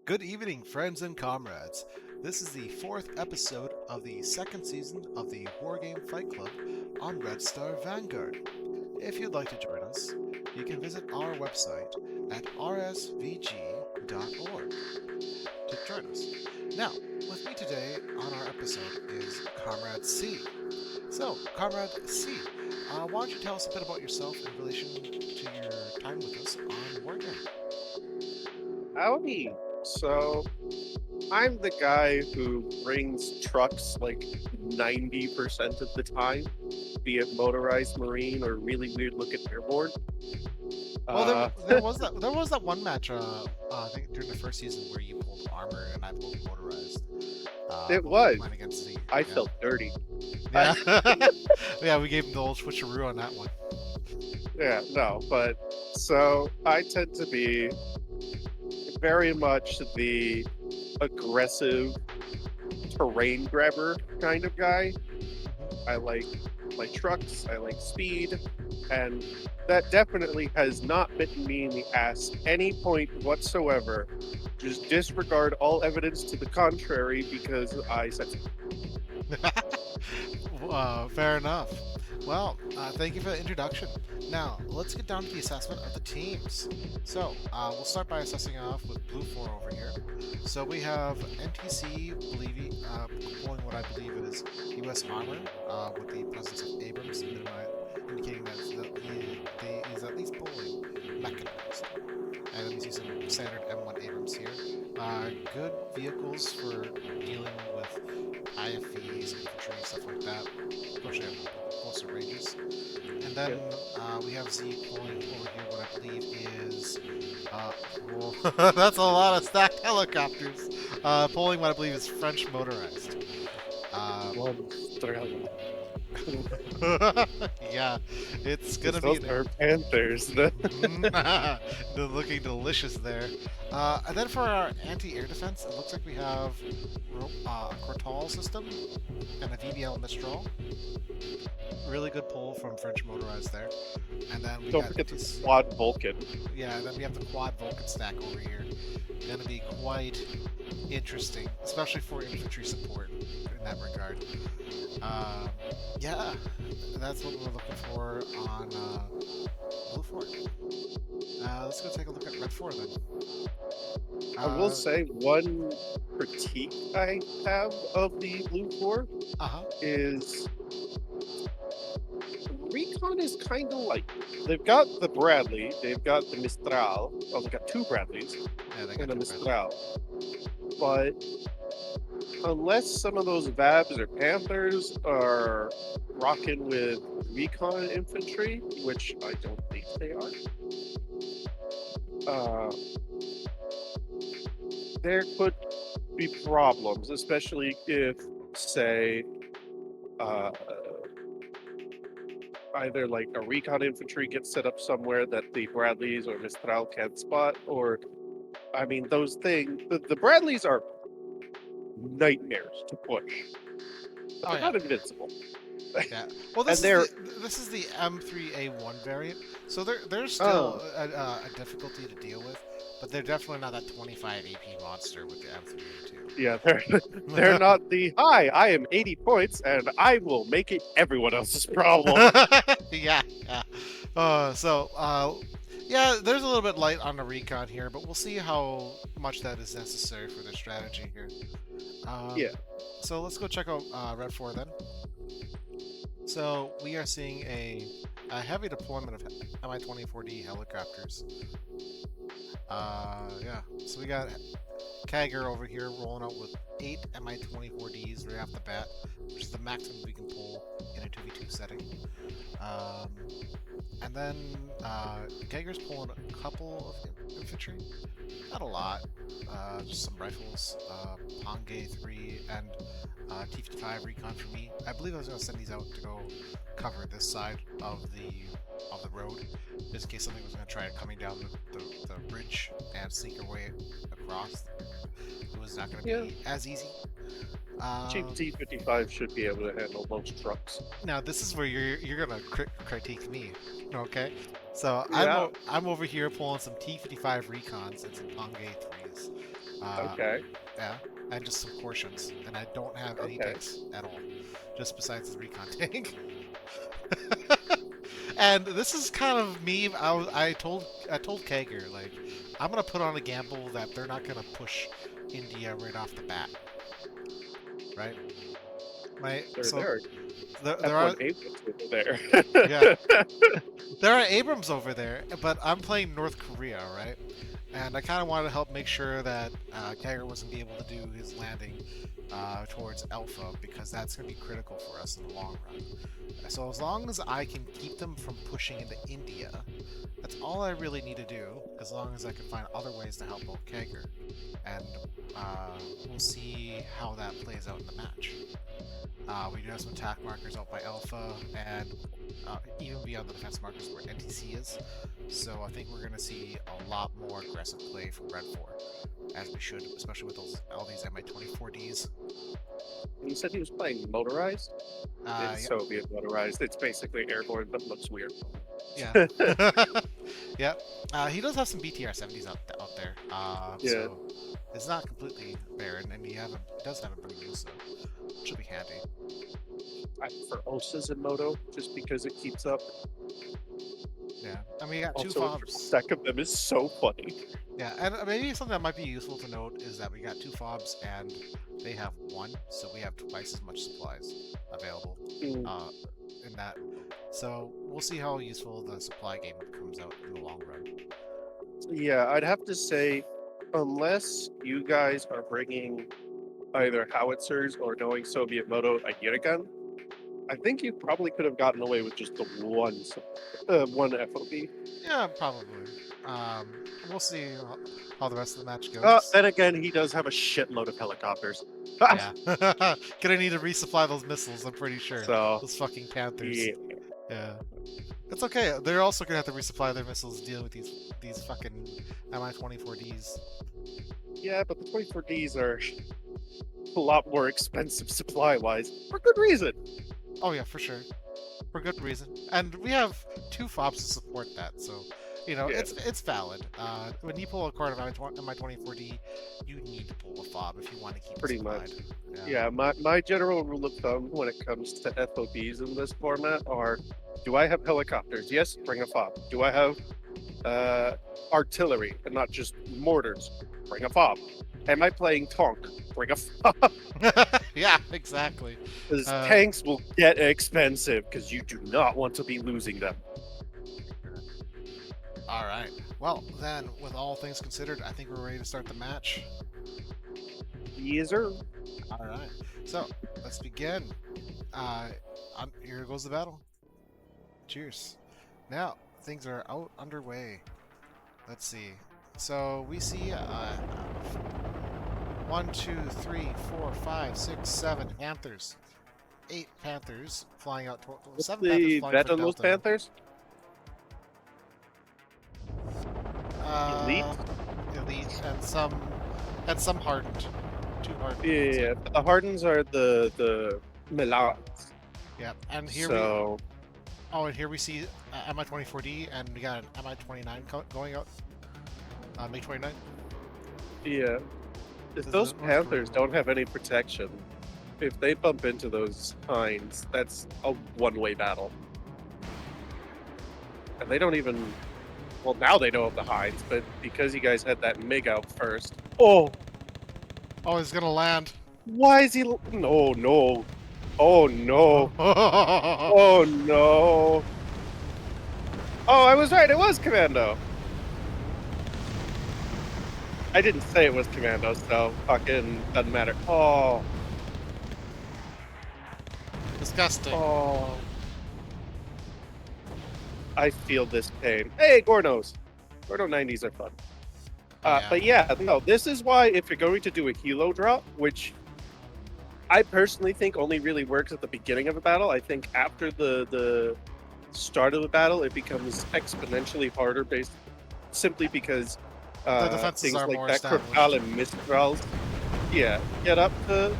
Good evening, friends and comrades. This is the fourth episode of the second season of the Wargame Fight Club on Red Star Vanguard. If you'd like to join us, you can visit our website at rsvg.org to join us. Now, with me today on our episode is Comrade C. So, Comrade C, why don't you tell us a bit about yourself in relation to your time with us on Wargame? Howdy. So, I'm the guy who brings trucks like 90% of the time, be it motorized marine or really weird looking airborne. Well, Uh, there was that one match. I think during the first season where you pulled armor and I pulled motorized. it When we were was. playing against Z. I Yeah, felt dirty. yeah, yeah. We gave him the old switcheroo on that one. Yeah, no, but so I tend to be very much the aggressive terrain grabber kind of guy. I like my trucks, I like speed, and that definitely has not bitten me in the ass any point whatsoever. Just disregard all evidence to the contrary because I said so. Fair enough. Well, thank you for the introduction. Now, let's get down to the assessment of the teams. So, we'll start by assessing off with Blue 4 over here. So we have NTC pulling what I believe is US armor with the presence of Abrams, indicating that he is at least pulling mechanized. And then we see some standard M1 Abrams here. Good vehicles for dealing with IFVs, infantry, stuff like that, especially at closer ranges. And then Yeah. we have Z pulling over here what I believe is. Well, that's a lot of stacked helicopters. Pulling what I believe is French motorized. Um, One thrill. yeah, it's gonna Because be those an are panthers. They're looking delicious there. And then for our anti-air defense, it looks like we have a Cortal system and a VBL Mistral. Really good pull from French motorized there. And then we Don't got forget the this, quad Vulcan. yeah. And then we have the quad Vulcan stack over here. Gonna be quite interesting, especially for infantry support in that regard. Um, yeah, that's what we're looking for on Blue 4. Let's go take a look at Red 4 then. I will Uh say one critique I have of the Blue 4 huh. is Recon is kind of like they've got the Bradley, they've got the Mistral. Well, they got two Bradleys Yeah, they and got a two Mistral. But unless some of those Vabs or Panthers are rocking with Recon infantry, which I don't think they are, uh, there could be problems, especially if, say, uh, either like a recon infantry gets set up somewhere that the Bradleys or Mistral can't spot, or I mean, those things. The Bradleys are nightmares to push, but Oh they're yeah, not invincible. yeah. Well, And they're this is the M3A1 variant, so there's still oh a difficulty to deal with, but they're definitely not that 25 AP monster with the yeah, they're M3A2. not the hi. I am 80 points, and I will make it everyone else's problem. Yeah, yeah. Yeah, there's a little bit light on the recon here, but we'll see how much that is necessary for their strategy here. Um, Yeah, so let's go check out Red 4 then. So we are seeing a heavy deployment of Mi-24D helicopters. Yeah. So we got Kagger over here rolling out with 8 Mi-24Ds right off the bat, which is the maximum we can pull in a 2v2 setting. And then Geiger's pulling a couple of infantry, not a lot, just some rifles, Pongay 3 and T55 recon for me. I believe I was going to send these out to go cover this side of the road, just in case something was going to try coming down the bridge and sneak their way across. It was not going to yeah. be as easy. Cheap T55 should be able to handle most trucks. Now this is where you're gonna critique me, okay? So Yeah, I'm over here pulling some T55 recons and some Pongay 3s. Okay. Yeah, and just some portions, and I don't have any Okay. tanks at all, just besides the recon tank. And this is kind of me. I told Kager, like, I'm gonna put on a gamble that they're not gonna push India right off the bat, right? Right. So There are there are F1 Apex over there. yeah, there are Abrams over there, but I'm playing North Korea, right? And I kind of wanted to help make sure that Kager wasn't be able to do his landing towards Alpha, because that's going to be critical for us in the long run. So as long as I can keep them from pushing into India, that's all I really need to do. As long as I can find other ways to help out Kager, and we'll see how that plays out in the match. We do have some attack markers out by Alpha, and even beyond the defense markers where NTC is. So I think we're going to see a lot more aggressive play from Red 4, as we should, especially with all these MI-24Ds. You said he was playing motorized? It's Yeah. Soviet motorized. It's basically airborne, but looks weird. Yeah. Yeah. He does have some BTR-70s out there. Yeah. So it's not completely barren, and he does have a Bruno, so it should be handy. I prefer Osas in Moto just because it keeps up. Yeah. I mean, you got two Also, a fobs. stack of them is so funny. Yeah, and maybe something that might be useful to note is that we got two fobs and they have one, so we have twice as much supplies available in that. So we'll see how useful the supply game comes out in the long run. Yeah, I'd have to say, unless you guys are bringing either howitzers or knowing Soviet Moto a Yurigan, I think you probably could have gotten away with just the one FOB. Yeah, probably. We'll see how the rest of the match goes. Then again, he does have a shitload of helicopters. Yeah. Gonna need to resupply those missiles, I'm pretty sure. So, Those fucking Panthers. yeah. Yeah. It's okay. They're also gonna have to resupply their missiles dealing with these fucking Mi-24Ds. Yeah, but the 24Ds are a lot more expensive supply-wise, for good reason. Oh yeah, for sure. For good reason. And we have two fobs to support that, so Yeah. it's valid. When you pull a card of Mi-24D, you need to pull a fob if you want to keep Pretty it supplied. Yeah, my general rule of thumb when it comes to FOBs in this format are, do I have helicopters? Yes, bring a fob. Do I have artillery and not just mortars? Bring a fob. Am I playing Tonk? Bring a fob. Yeah, exactly. Because tanks will get expensive because you do not want to be losing them. All right. Well, then, with all things considered, I think we're ready to start the match. Yes, sir. All right. So let's begin. Here goes the battle. Cheers. Now things are underway. Let's see. So we see 1, 2, 3, 4, 5, 6, 7 Panthers. 8 Panthers flying out. What's 7 the Panthers flying bet for on those Delta. Panthers? Elite? Elite, and some hardened. 2 hardened. Yeah, the Hardens are the Milans. Yeah, and here So and here we see Mi-24D, and we got an Mi-29 going out. May 29th. yeah, if This is those North Panthers Korea. don't have any protection, if they bump into those Hinds, that's a one-way battle. And they don't even. Well, now they know of the Hinds, but because you guys had that MiG out first. Oh, Oh, he's gonna land. why is he? No, no. Oh no. Oh no. Oh, I was right. It was Commando. I didn't say it was Commando, so fucking doesn't matter. Oh. Disgusting. Oh. I feel this pain. Hey, Gornos. Gorno 90s are fun. Yeah. But yeah, no, this is why if you're going to do a helo drop, which I personally think only really works at the beginning of a battle, I think after the start of the battle, it becomes exponentially harder based simply because The defenses things are like more that established. Karl and Mistrals, yeah, get up to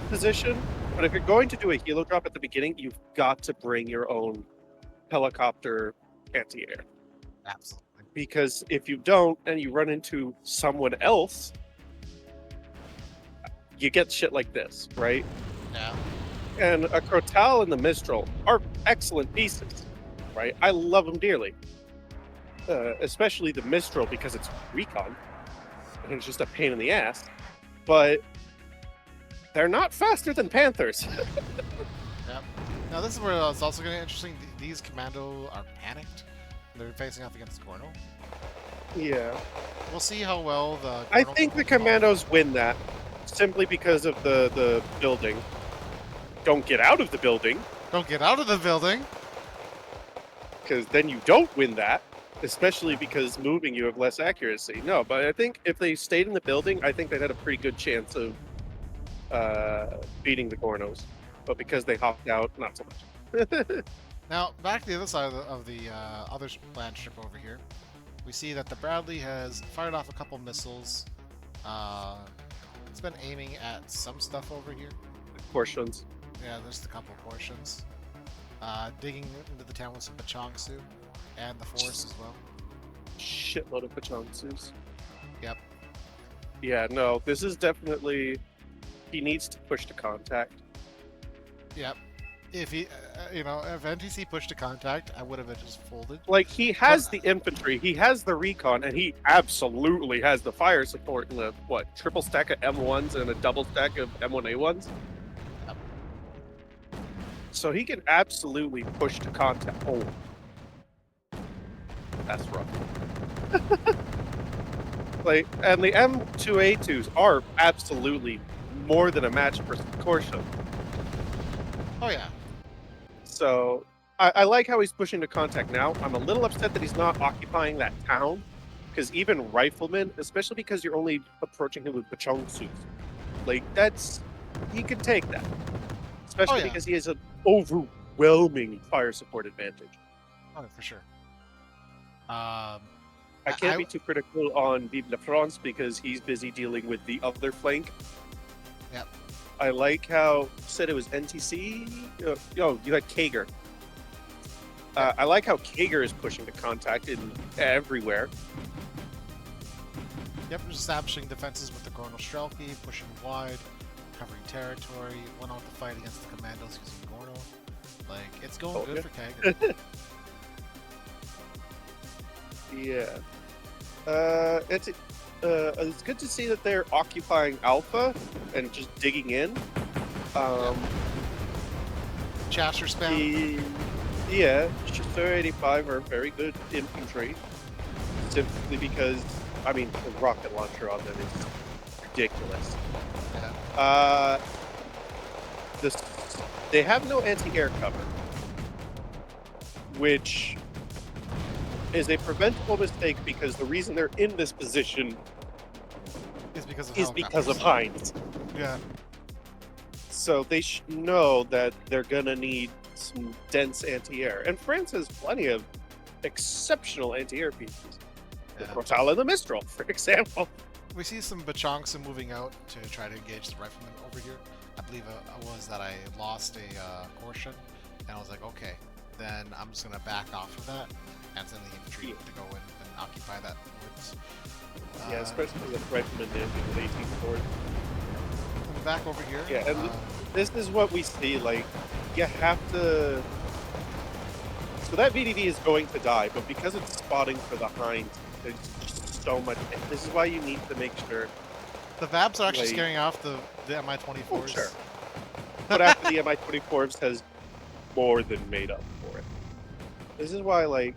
position. But if you're going to do a helo drop at the beginning, you've got to bring your own helicopter anti-air. Absolutely. Because if you don't and you run into someone else you get shit like this, right? Yeah. And a Crotal and the Mistral are excellent pieces, right? I love them dearly. Especially the Mistral because it's recon, and it's just a pain in the ass. But they're not faster than Panthers. Yep. Now this is where it's also going to be interesting. These commando are panicked. They're facing off against Gorno. Yeah. We'll see how well the. I Gorno think can the hold off. Commandos win that simply because of the building. Don't get out of the building, Don't get out of the building. because then you don't win that. Especially because moving you have less accuracy. No, but I think if they stayed in the building, I think they'd had a pretty good chance of beating the Gornos. But because they hopped out, not so much. Now back to the other side of the other land strip over here. We see that the Bradley has fired off a couple missiles. It's been aiming at some stuff over here. Portions. Yeah, there's a couple portions. Digging into the town with some Pachangsu and the forest as well. Shitload of Pachangsus. Yep. Yeah, no, this is definitely. He needs to push to contact. Yep. If he, if NTC pushed to contact, I would have just folded. Like, he has the infantry, he has the recon, and he absolutely has the fire support in the, triple stack of M1s and a double stack of M1A1s? Yep. So he can absolutely push to contact. Oh. That's rough. Like, and the M2A2s are absolutely more than a match for Corsia. Oh yeah. So I like how he's pushing to contact now. I'm a little upset that he's not occupying that town, because even riflemen, especially because you're only approaching him with Pachangsus, like he can take that, especially because he has an overwhelming fire support advantage. Oh, for sure. I can't be too critical on Vive la France because he's busy dealing with the other flank. Yep. I like how you said it was NTC. You had Kager. I like how Kager is pushing to contact in everywhere. Yep, just establishing defenses with the Gorno Strelki, pushing wide, covering territory, went on to fight against the commandos using Gorno. Like, it's going good for Kager. Yeah. It's good to see that they're occupying Alpha and just digging in. Chasser spam. Chasseur 85 are very good infantry. Simply because, the rocket launcher on them is ridiculous. Yeah. They have no anti-air cover, which is a preventable mistake because the reason they're in this position is because of Heinz. Yeah. So they should know that they're gonna need some dense anti-air, and France has plenty of exceptional anti-air pieces. The Crotal and the Mistral, for example. We see some Bachangsa moving out to try to engage the riflemen over here. I believe it was that I lost a Corsian, and I was like, okay, then I'm just gonna back off of that and send the infantry to go in and occupy that woods. Yeah, especially the riflemen with 18 forward. Back over here. Yeah, and this is what we see. Like, you have to. So that VDD is going to die, but because it's spotting for the Heinz, there's just so much. This is why you need to make sure. The VABs are actually scaring off the Mi-24s. Oh, sure. But after the Mi-24s has more than made up for it. This is why, like,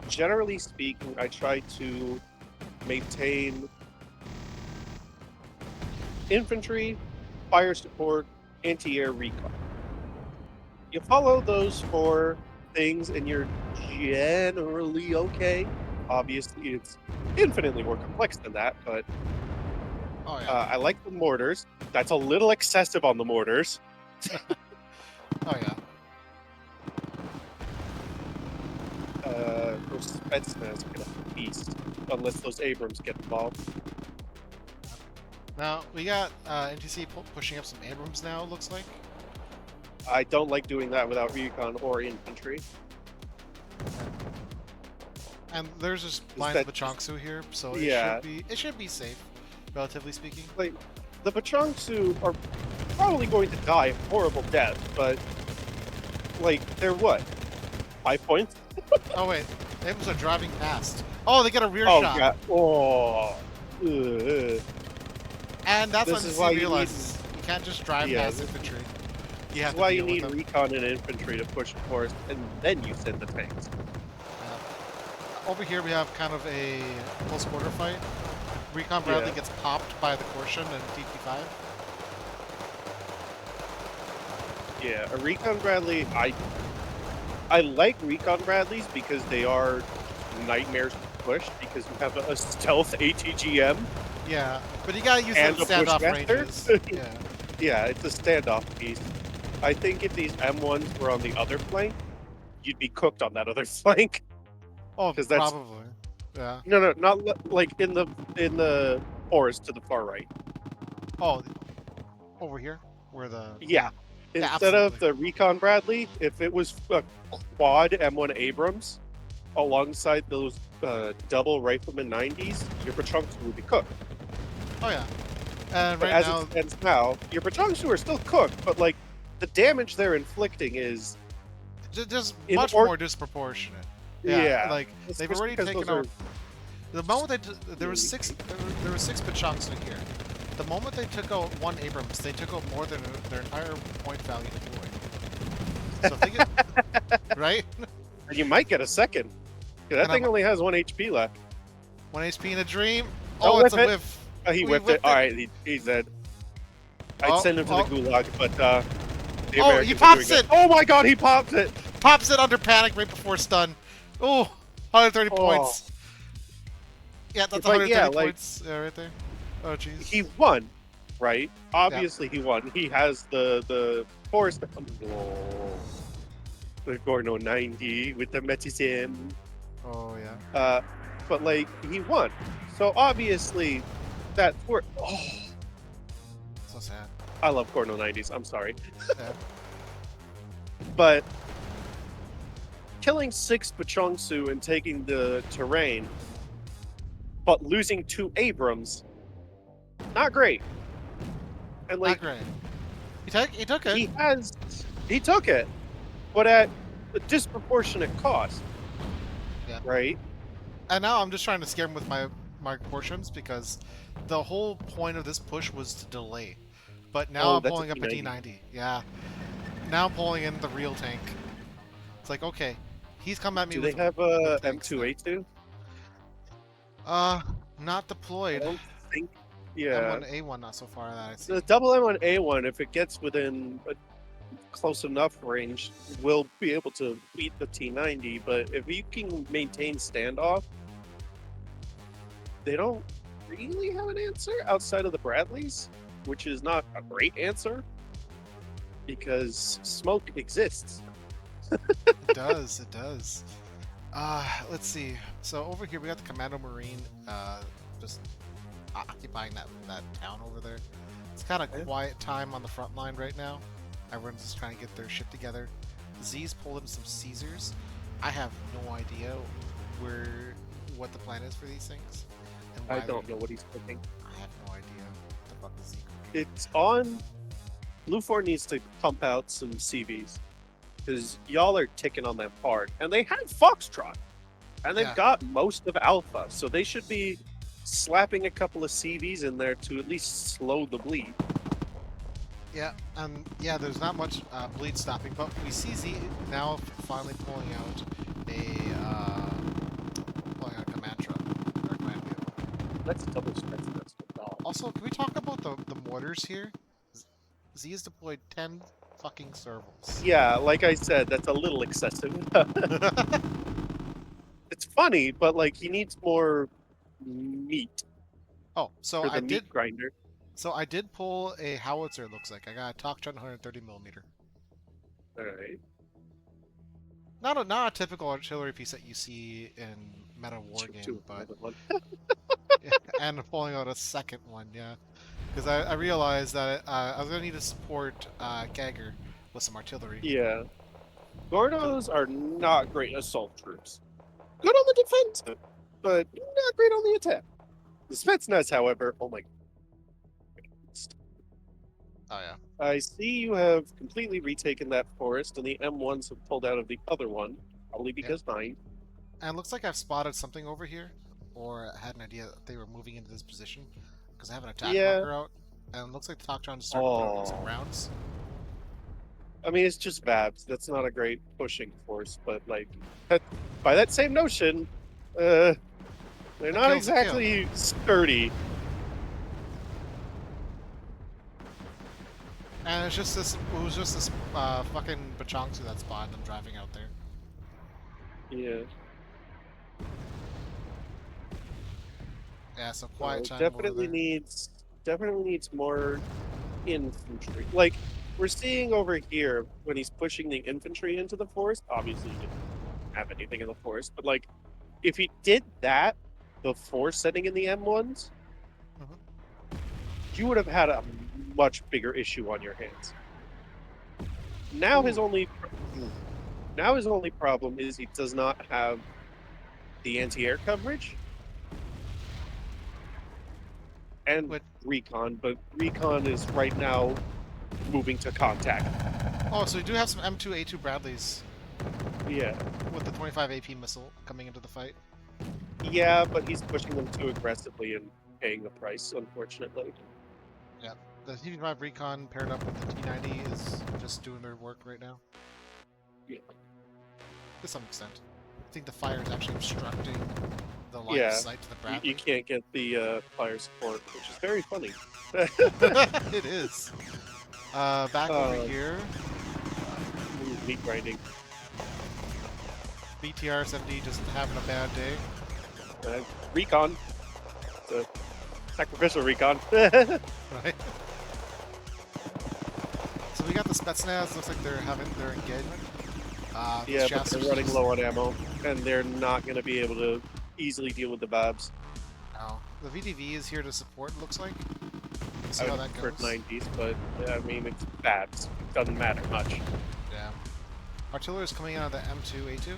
generally speaking, I try to maintain infantry, fire support, anti-air recon. You follow those 4 things and you're generally okay. Obviously, it's infinitely more complex than that, but I like the mortars. That's a little excessive on the mortars. Oh, yeah. Those Spetsnaz are gonna feast, unless those Abrams get involved. Now, we got NTC pushing up some Abrams now, it looks like. I don't like doing that without recon or infantry. And there's just lines of Bachangsu here, so it should be safe, relatively speaking. Like, the Pachangsu are probably going to die a horrible death, but like they're what? 5 points? Oh wait, Abrams are driving past. Oh, they get a rear Oh shot. god. Oh. Ugh. And that's This when is why Z you realizes you can't just drive Yeah, past this infantry. You This have is to why you deal with need them. recon and infantry to push a force, and then you send the tanks. Over here we have kind of a close quarter fight. Recon Bradley Yeah. gets popped by the Caution and DP5. Yeah, a recon Bradley. I like recon Bradleys because they are nightmares to push because you have a stealth ATGM. Yeah, but you gotta use And the a standoff Bushmaster? ranges. Yeah. Yeah, it's a standoff piece. I think if these M1s were on the other flank, you'd be cooked on that other flank. Oh, 'Cause that's- probably. Yeah. No, not like in the forest to the far right. Oh, over here, where the Yeah. Yeah, Instead of absolutely. the Recon Bradley, if it was a quad M1 Abrams alongside those double Rifleman 90s, your Pachangsu would be cooked. Oh yeah. And But right as now, it stands now, your Pachangsu are still cooked, but like the damage they're inflicting is just in much or- more disproportionate. yeah. Like It's they've just already because taken those are- out. The moment there was six, there were 6 Pachangsu here. The moment they took out one Abrams, they took out more than their entire point value deployed. So if they get right, And you might get a second. That And thing I'm- only has 1 HP left. 1 HP in a dream. Oh, Oh, it's a whip it. whiff. Oh, he We whipped it. All right, he's dead. I'd send him to the gulag, but the he Americans are pops doing it! Oh my god, he pops it! Pops it under panic right before stun. Oh, 130 points. Yeah, that's But 130 yeah, like- points right there. Oh jeez. He won, right? Obviously he won. He has the force. Oh, the Gorno 90 with the Metisim. Oh yeah. But like he won. So obviously that for oh, So sad. I love Gorno 90s. I'm sorry. Yeah. But killing 6 Pachangsu and taking the terrain, but losing 2 Abrams, not great. And like Not great. He took it. he took it, but at a disproportionate cost. Yeah. Right? And now I'm just trying to scare him with my portions because the whole point of this push was to delay. But now I'm that's pulling a up a T90. T90. Yeah. Now I'm pulling in the real tank. It's like, okay, he's come at me Do with they have a with tanks now. M2A2? Not I deployed. don't think. Yeah. M1A1 not so far that I see. The double M1A1, if it gets within a close enough range, will be able to beat the T90. But if you can maintain standoff, they don't really have an answer outside of the Bradleys, which is not a great answer because smoke exists. It does, it does. Let's see. So over here we got the Commando Marine just occupying that town over there. It's kind of quiet time on the front line right now. Everyone's just trying to get their shit together. Z's pulled in some Caesars. I have no idea what the plan is for these things. And I don't know what he's cooking. I have no idea what the fuck is he cooking. It's on. Blue 4 needs to pump out some CVs because y'all are ticking on them hard, and they have Foxtrot, and they've got most of Alpha, so they should be slapping a couple of CVs in there to at least slow the bleed. Yeah, yeah, there's not much bleed stopping, but we see Z now finally pulling out a command truck or a command vehicle. That's a double strength. That's $12. Also, can we talk about the mortars here? Z has deployed 10 fucking servals. Yeah, like I said, that's a little excessive. It's funny, but like he needs more meat Oh, so for the I meat did. grinder. So I did pull a howitzer. It looks like I got a Tokchun 130mm. All right. Not a typical artillery piece that you see in meta wargame, but and pulling out a second one, yeah, because I realized that I was gonna need to support Gagger with some artillery. Yeah. Gordos are not great assault troops. Good on the defensive, but not great on the attack. The Spetsnaz, however, oh my. Oh yeah. I see you have completely retaken that forest, and the M1s have pulled out of the other one, probably Yep. because mine. And it looks like I've spotted something over here, or had an idea that they were moving into this position, because I have an attack Yeah. marker out, and it looks like the Tactron just started throwing some Oh. rounds. I mean, it's just Vabs. That's not a great pushing force, but like, that, by that same notion, they're not Kill's a kill. exactly sturdy. And it's just this. It was just this fucking Bachongsu that spotted them driving out there. Yeah. Yeah, so quiet time over Definitely there. needs more infantry. Like we're seeing over here when he's pushing the infantry into the forest. Obviously, he didn't have anything in the forest, but like if he did that before setting in the M1s, Mhm. you would have had a much bigger issue on your hands. Now his Ooh. only now his only problem is he does not have the anti-air coverage and But recon, but recon is right now moving to contact. oh, so we do have some M2A2 Bradleys Yeah. with the 25 AP missile coming into the fight. Yeah, but he's pushing them too aggressively and paying the price, unfortunately. Yeah, the T5 Recon paired up with the T90 is just doing their work right now. Yeah. To some extent. I think the fire is actually obstructing the line Yeah. of sight to the Bradley. You can't get the fire support, which is very funny. It is. Back over here, Meat grinding. VTRSMD just having a bad day. Recon. The sacrificial recon. Right. So we got the Spetsnaz. Looks like they're engagement. Yeah, but they're running low on ammo, and they're not going to be able to easily deal with the Babs. Oh, the VDV is here to support. Looks like. We'll see I how would that prefer goes. 90s, but I mean, it's Babs. It doesn't matter much. Yeah. Artillery is coming out of the M2A2.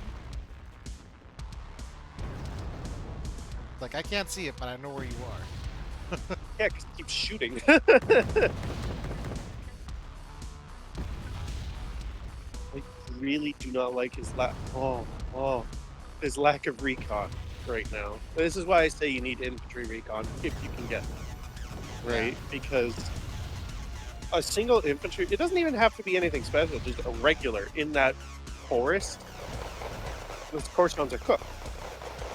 Like I can't see it, but I know where you are. Yeah, because it keeps shooting. I really do not like his his lack of recon right now. This is why I say you need infantry recon if you can get it, right? Yeah. Because a single infantry, it doesn't even have to be anything special, just a regular in that forest. Those Corsons are cooked.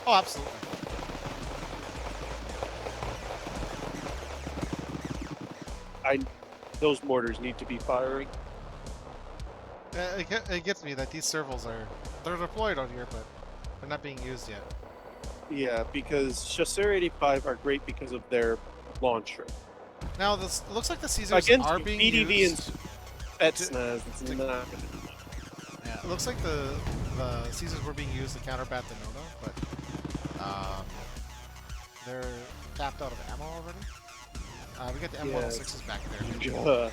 Oh, absolutely. Those mortars need to be firing. It gets me that these servals they're deployed on here, but they're not being used yet. Yeah, because Chasseur 85 are great because of their launcher. Now this it looks like the Caesars Against are being BDV used. and Spetsnaz, it's not gonna Yeah, it looks like the Caesars were being used to counterbat the Nona, but they're tapped out of ammo already. We got the M106s back there.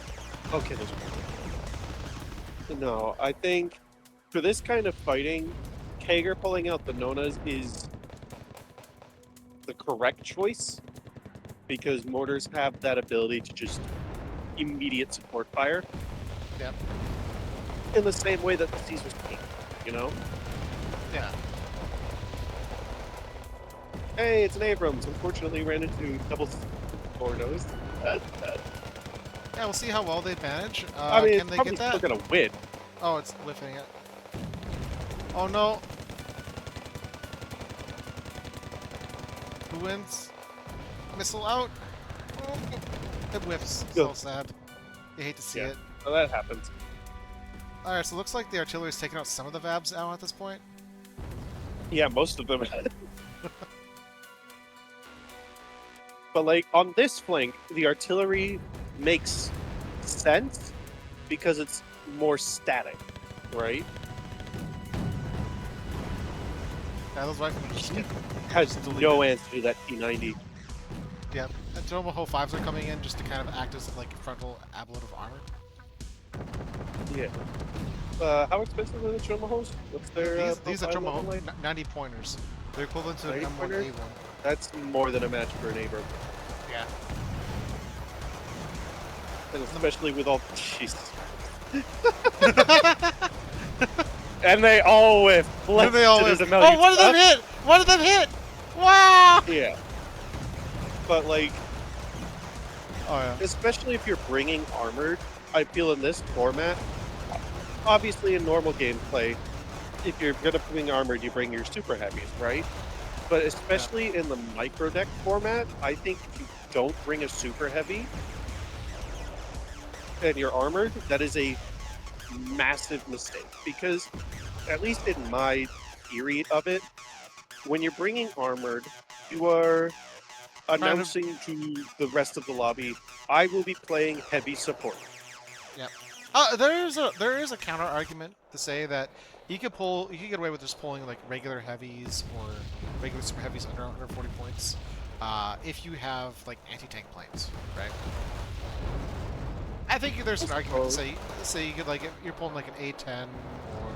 Okay, there's one. No, I think for this kind of fighting, Kager pulling out the Nonas is the correct choice because mortars have that ability to just immediate support fire. Yep. In the same way that the Caesars can, you know? Yeah. Hey, it's an Abrams. Unfortunately, ran into double Bordeaux. Yeah, we'll see how well they manage. I mean, can it's they probably get that? still gonna win. Oh, it's lifting it. Oh no. Who wins? Missile out. Oh, it whiffs. So Good. sad. You hate to see Yeah. it. So that happens. Alright, so it looks like the artillery's taking out some of the Vabs now at this point. Yeah, most of them. But like on this flank, the artillery makes sense because it's more static, right? Yeah, those riflemen just get Has deleted. no answer to that T90. Yeah, and Tomahawk 5s are coming in just to kind of act as like frontal ablative armor. Yeah. How expensive are the Tomahawks? What's their These are profile level Tomahawk like? 90 pointers. They're equivalent to an 90 M1 pointers? A1. That's more than a match for an Abram. Yeah. And especially with all Jesus. And they all whiff. What do they all There's whiff? a million Oh, one of them hit! One of them hit! Wow! Yeah. But like, Oh yeah. especially if you're bringing armored, I feel in this format, obviously in normal gameplay, if you're gonna bring armored, you bring your super heavies, right? But especially in the micro deck format, I think if you don't bring a super heavy and you're armored, that is a massive mistake. Because, at least in my theory of it, when you're bringing armored, you are announcing to the rest of the lobby, I will be playing heavy support. Yeah. There is a counter argument to say that you could get away with just pulling like regular heavies or regular super heavies under 140 points, if you have like anti-tank planes, right? I think there's an argument to say you could like if you're pulling like an A10 or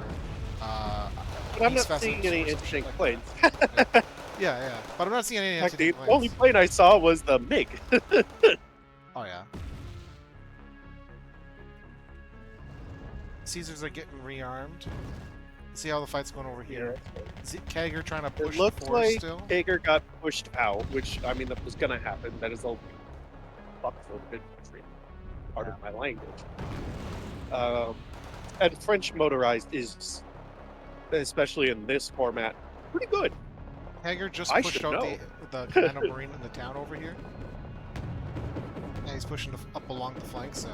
But I'm East not Vessels seeing any or some shit interesting like planes. that. Yeah, but I'm not seeing any In fact, the anti-tank only planes. plane I saw was the MiG. Oh yeah. Caesars are getting rearmed. See how the fight's going over here. Is it Kager trying to push It looks the force like still? Hager got pushed out, which, I mean, that was going to happen. That is a fuckload of infantry. Part of my language. And French motorized is, especially in this format, pretty good. Hager just I pushed should out know. the Commando Marine in the town over here. And he's pushing up along the flank, so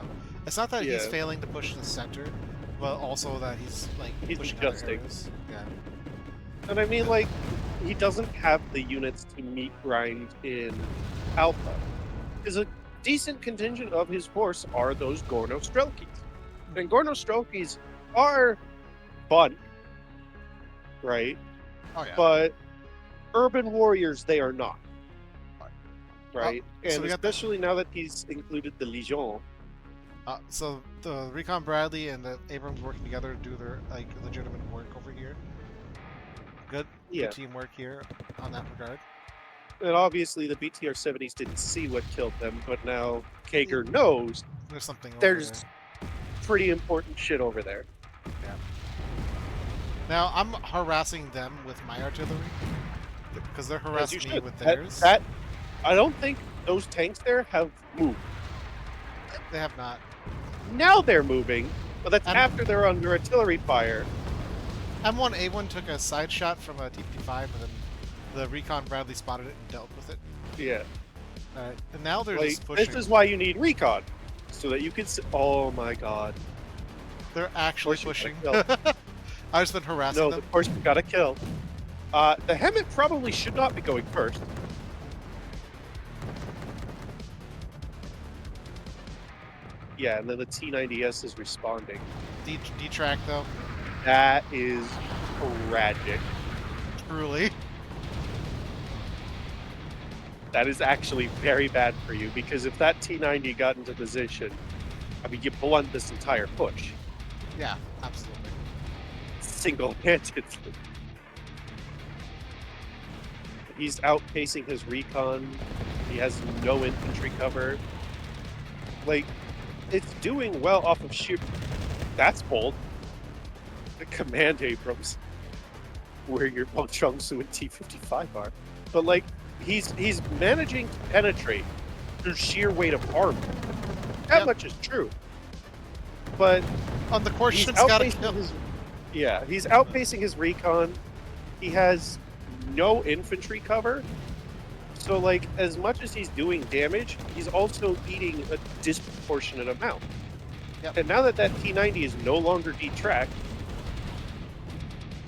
it's not that he's failing to push the center, but also that he's like pushing other areas. Yeah. And I mean, like, he doesn't have the units to meet grind in Alpha. Because a decent contingent of his force are those Gorno Strelkies. And Gorno Strelkies are fun, right? Oh yeah. But urban warriors, they are not. Right? So and especially now that he's included the Legion. So the Recon Bradley and the Abrams working together to do their like legitimate work over here. Good teamwork here on that regard. And obviously the BTR-70s didn't see what killed them, but now Kager knows there's something over there's pretty important shit over there. Yeah. Now I'm harassing them with my artillery because they're harassing me with theirs. I don't think those tanks there have moved. They have not. Now they're moving, but that's after they're under artillery fire. M1A1 took a side shot from a T-55, and then the Recon Bradley spotted it and dealt with it. Yeah. And now they're just pushing. This is why you need Recon, so that you can oh my god. They're actually pushing. I've just been harassing them. No, of course we gotta kill. The Hemet probably should not be going first. Yeah, and then the T-90S is responding. D-track, though. That is tragic. Truly. That is actually very bad for you, because if that T-90 got into position, I mean, you blunt this entire push. Yeah, absolutely. Single-handedly. He's outpacing his recon. He has no infantry cover. Like, it's doing well off of sheer... That's bold. The Command Abrams, where your Chongsu and T-55 are. But, like, he's managing to penetrate through sheer weight of armor. That much is true. But on the course, he's outpacing his... Yeah, he's outpacing his recon. He has no infantry cover. So, like, as much as he's doing damage, he's also eating a disproportionate amount. Yep. And now that that T-90 is no longer detracked,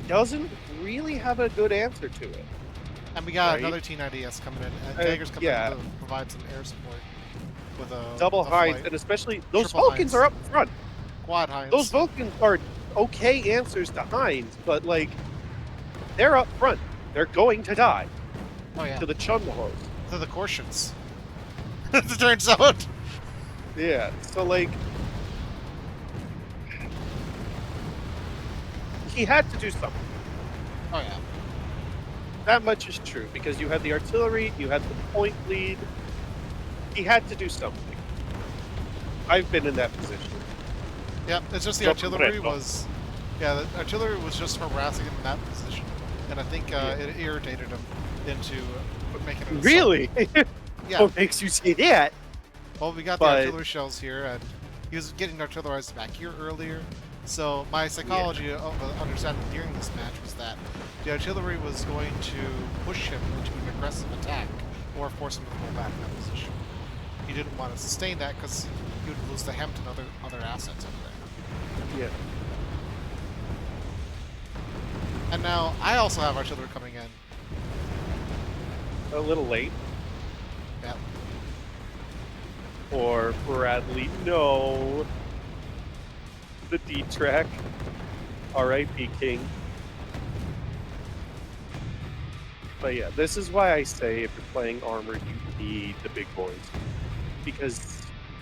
doesn't really have a good answer to it. And we got another T-90S coming in, and Kager's coming in to provide some air support with a double Heinz, and especially those Vulcans are up front. Quad Heinz. Those Vulcans are okay answers to Heinz, but like they're up front. They're going to die. Oh yeah. To the Chunmahos. To the Korshens. It turns out. Yeah. So like he had to do something. Oh yeah. That much is true, because you had the artillery, you had the point lead. He had to do something. I've been in that position. Yep, it's just the Lo artillery comprendo. was... Yeah, the artillery was just harassing him in that position. And I think Yeah. it irritated him into making an assault. Really? Yeah, What makes you say that? well, we got the But artillery shells here, and he was getting artillerized back here earlier. So my yeah, psychology of understanding during this match was that the artillery was going to push him into an aggressive attack or force him to pull back in that position. He didn't want to sustain that because he would lose the Hempt and other assets over there. yeah. And now I also have artillery coming in. A little late. Yep. Or Bradley, no. The D track. R.I.P. King. But yeah, this is why I say if you're playing armor, you need the big boys. Because,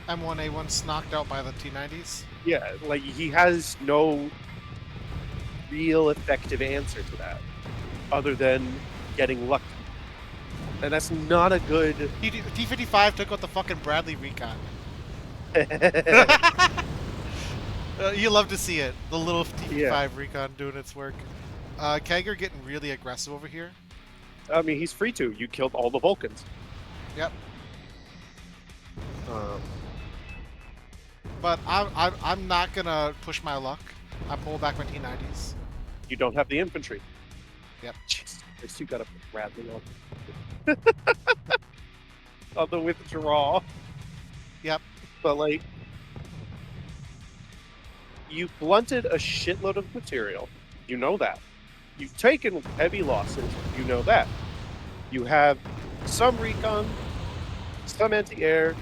M1A1's knocked out by the T90s. yeah, like, he has no real effective answer to that. Other than getting lucky. And that's not a good... T55 took out the fucking Bradley Recon. You love to see it. The little T55 Yeah. Recon doing its work. Kager getting really aggressive over here. I mean, he's free to. You killed all the Vulcans. Yep. Um, But I'm not gonna push my luck. I pull back my T90s. you don't have the infantry. Yep. Jesus Christ, you gotta put Bradley on. On the withdrawal. Yep. But, like, you blunted a shitload of material. You know that. You've taken heavy losses. You know that. You have some recon, some anti-air.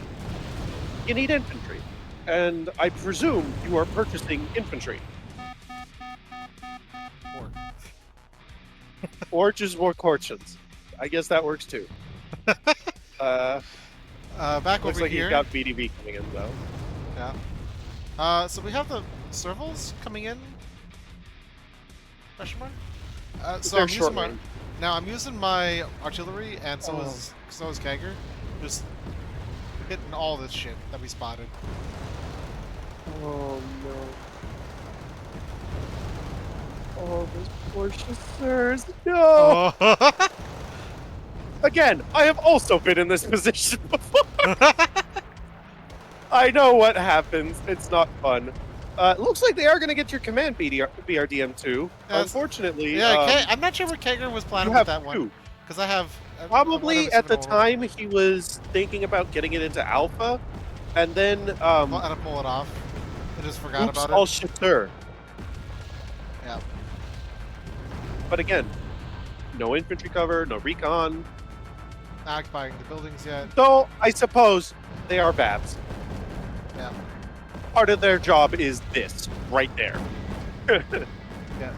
You need infantry. And I presume you are purchasing infantry. Or just more Corchins. I guess that works too. Back Looks over like here. he's got VDV coming in, though. Yeah. So we have the servals coming in. Question mark. So They're I'm short using my range. now I'm using my artillery, and so Oh. is Kager, just hitting all this shit that we spotted. Oh no. Oh, those poor chasseurs. No! Oh. Again, I have also been in this position before. I know what happens. It's not fun. Looks like they are going to get your command BRDM too. Yes. Unfortunately, Yeah, I'm not sure what Kager was planning you have with that one, two. because I have Probably at the time he was thinking about getting it into alpha, and then Well, I had to pull it off. I just forgot oops, about all it. chasseur. Yeah. But again, no infantry cover, no recon. Not occupying the buildings yet. Though I suppose they are Babs. Yeah. Part of their job is this right there. Yeah.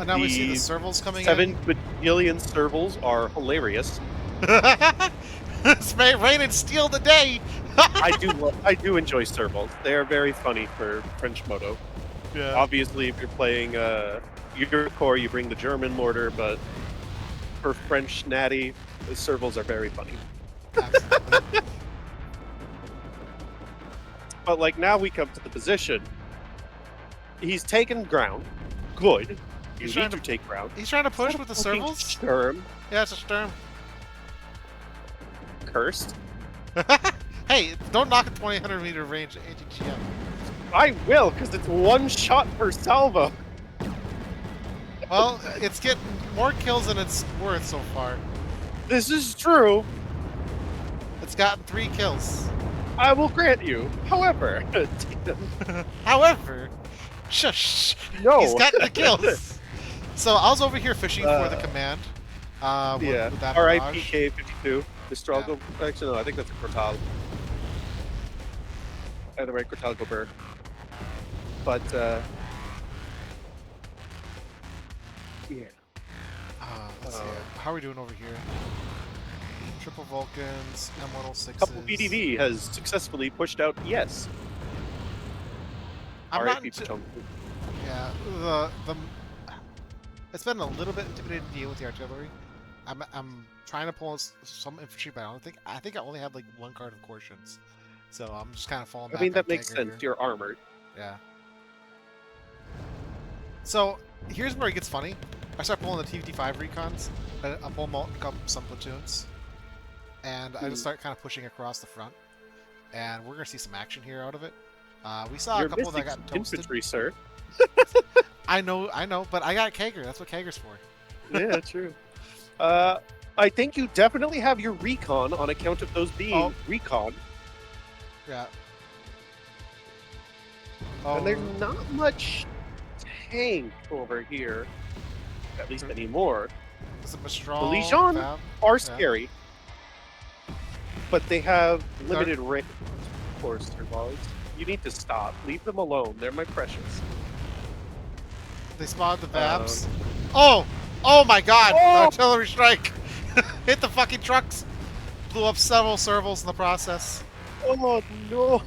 Now we see the The servals coming 7 bajillion servals are hilarious. in. It's rain and steal the day. I do enjoy servals. They are very funny for French moto. Yeah. Obviously, if you're playing your core, you bring the German mortar, but for French natty, the servals are very funny. Absolutely. But like now we come to the position. He's taken ground. Good. You He's need trying to to- take ground. He's trying to push with the Fucking servals. Sturm. Yeah, it's a Sturm. Cursed. Hey, don't knock a 2,000 meter range ATGM. I will, because it's one shot per salvo. Well, it's getting more kills than it's worth so far. This is true. It's gotten 3 kills. I will grant you. However, However, shush. no. He's gotten the kills. So I was over here fishing for the command. Yeah. With that R.I.P. barrage. K52. Destrago. Actually, no, I think that's a Cortal. Either way, Cortal Gobert. But, yeah. Let's see. How are we doing over here? Triple Vulcans, M106s. Couple BDV has successfully pushed out yes. I'm not R.I.P. into, Potomac. yeah, it's been a little bit intimidating to deal with the artillery. I'm trying to pull some infantry, but I think I only have like 1 card of Corsians. So I'm just kind of falling I back mean, on that makes Kager sense. here. You're armored. Yeah. So here's where it gets funny. I start pulling the T-55 recons. I pull some platoons, and I just start kind of pushing across the front. And we're gonna see some action here out of it. We saw a You're couple that missing got some toasted. infantry, sir. I know, but I got Kager. That's what Kager's for. Yeah, true. I think you definitely have your recon on account of those being recon. Yeah. And there's not much tank over here, at least anymore. Is it The Mistral? Legion Fab? are Yeah. scary, but they have limited range. Of course, Servals. You need to stop. Leave them alone. They're my precious. They spawned the Vabs. Oh my God! Oh! Artillery strike hit the fucking trucks. Blew up several servals in the process. Oh no!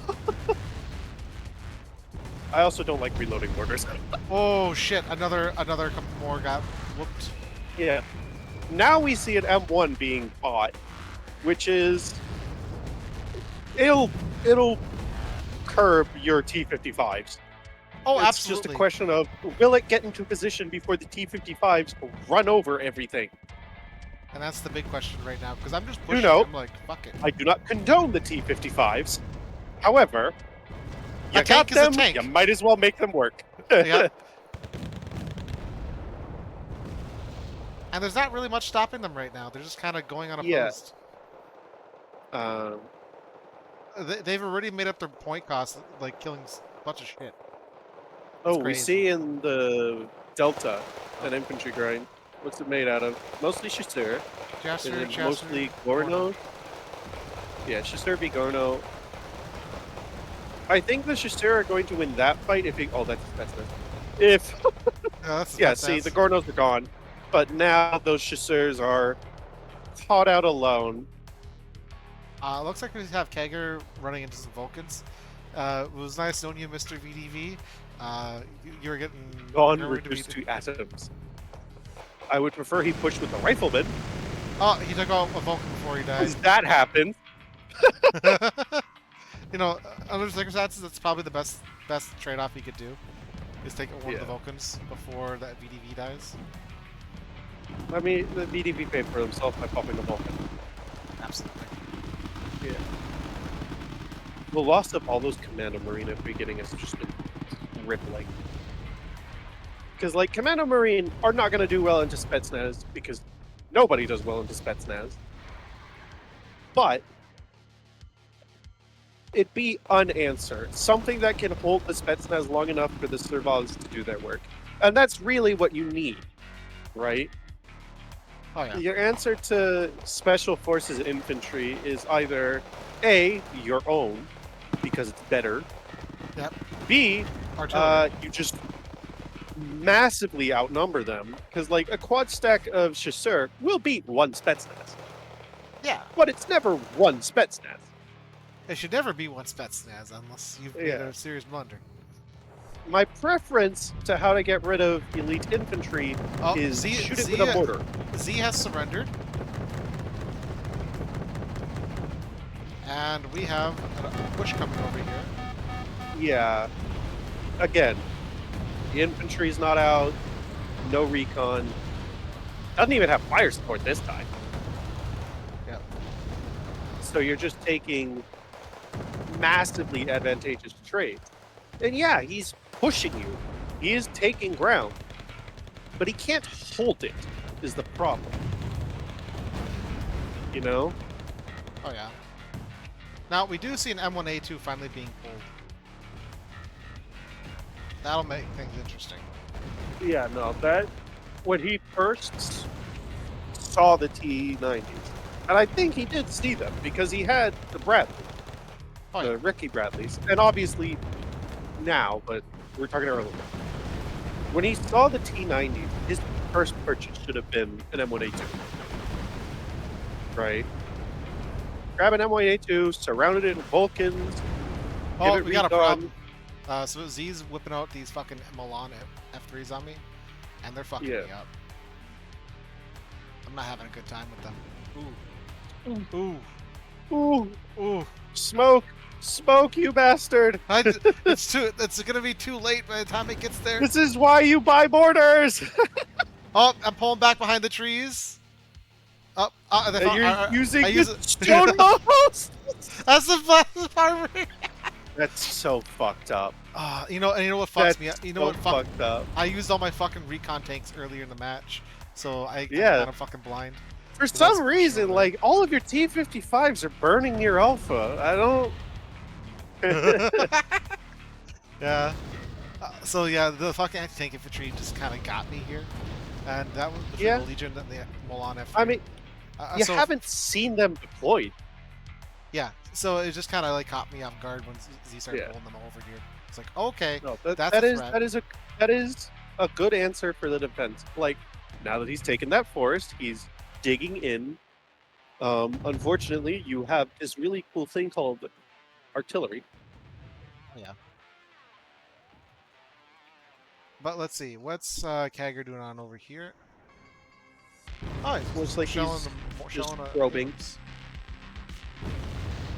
I also don't like reloading mortars. Oh shit! Another couple more got whooped. Yeah. Now we see an M1 being bought, which is it'll curb your T-55s. Oh, It's absolutely. just a question of will it get into position before the T-55s run over everything. And that's the big question right now, because I'm just pushing. You know, I'm like, fuck it. I do not condone the T-55s. However, you A tank got is a them, tank. you might as well make them work. Yeah. And there's not really much stopping them right now. They're just kind of going unopposed. Yeah. They've already made up their point cost, like killing a bunch of shit. Oh, we crazy. see in the Delta an infantry grind. What's it made out of? Mostly Chasseur. Mostly Gorno. Yeah, Chasseur v Gorno. I think the Chasseur are going to win that fight if he... Oh, that's if... yeah, see, the Gornos are gone. But now those Chasseurs are caught out alone. Looks like we have Kager running into some Vulcans. It was nice knowing you, Mr. VDV. You were getting... Gone reduced to atoms. I would prefer he pushed with the rifleman. Oh, he took out a Vulcan before he died. That happened. You know, under circumstances, that's probably the best trade-off he could do. Is take one of the Vulcans before that VDV dies. I mean, the VDV paid for himself by popping the Vulcan. Absolutely. Yeah. The loss of all those Commando Marine at the beginning has just been crippling. Because, like, Commando Marine are not going to do well into Spetsnaz because nobody does well into Spetsnaz. But it be unanswered. Something that can hold the Spetsnaz long enough for the Servals to do their work. And that's really what you need, right? Oh, yeah. Your answer to Special Forces infantry is either A, your own, because it's better. Yep. B, you just massively outnumber them, because like a quad stack of Chasseur will beat one Spetsnaz. Yeah. But it's never one Spetsnaz. It should never be one Spetsnaz unless you've made a serious blunder. My preference to how to get rid of elite infantry is shoot it with a mortar. Z has surrendered. And we have a push coming over here. Yeah. Again, the infantry's not out. No recon. Doesn't even have fire support this time. Yeah. So you're just taking massively advantageous trades. And yeah, he's pushing you. He is taking ground. But he can't hold it, is the problem. You know? Oh, yeah. Now, we do see an M1A2 finally being pulled. That'll make things interesting. Yeah, no, that... When he first saw the T-90s, and I think he did see them, because he had the Bradley. Oh, yeah. The Ricky Bradleys. And obviously now, but we're talking earlier. When he saw the T-90, his first purchase should have been an M1A2. Right? Grab an M1A2, surrounded it with Vulcans. Oh, we got a problem. So Z's whipping out these fucking Milan F3s on me, and they're fucking me up. I'm not having a good time with them. Ooh. Ooh. Ooh. Ooh. Smoke. Smoke, you bastard! It's gonna be too late by the time it gets there. This is why you buy mortars! Oh, I'm pulling back behind the trees. Oh, And you're using I the use it. stone most? That's the part where. That's so fucked up. You know what fucks That's me? You know so what fucked up. I used all my fucking recon tanks earlier in the match, so I'm Yeah. kind of fucking blind. For So that's some reason, sure. like, all of your T-55s are burning your alpha. I don't... Yeah. So yeah, the fucking anti-tank infantry just kind of got me here, and that was between Yeah. the Legion and the Milan F3. I mean, you so, haven't seen them deployed. Yeah, so it just kind of like caught me off guard when Z started pulling them over here. It's like, okay, No, that's a threat. that is a good answer for the defense. Like, now that he's taken that forest, he's digging in. Unfortunately, you have this really cool thing called artillery. Yeah. But let's see, what's Kagger doing on over here? Oh, he's Looks like showing he's them, just showing probing. Abrams.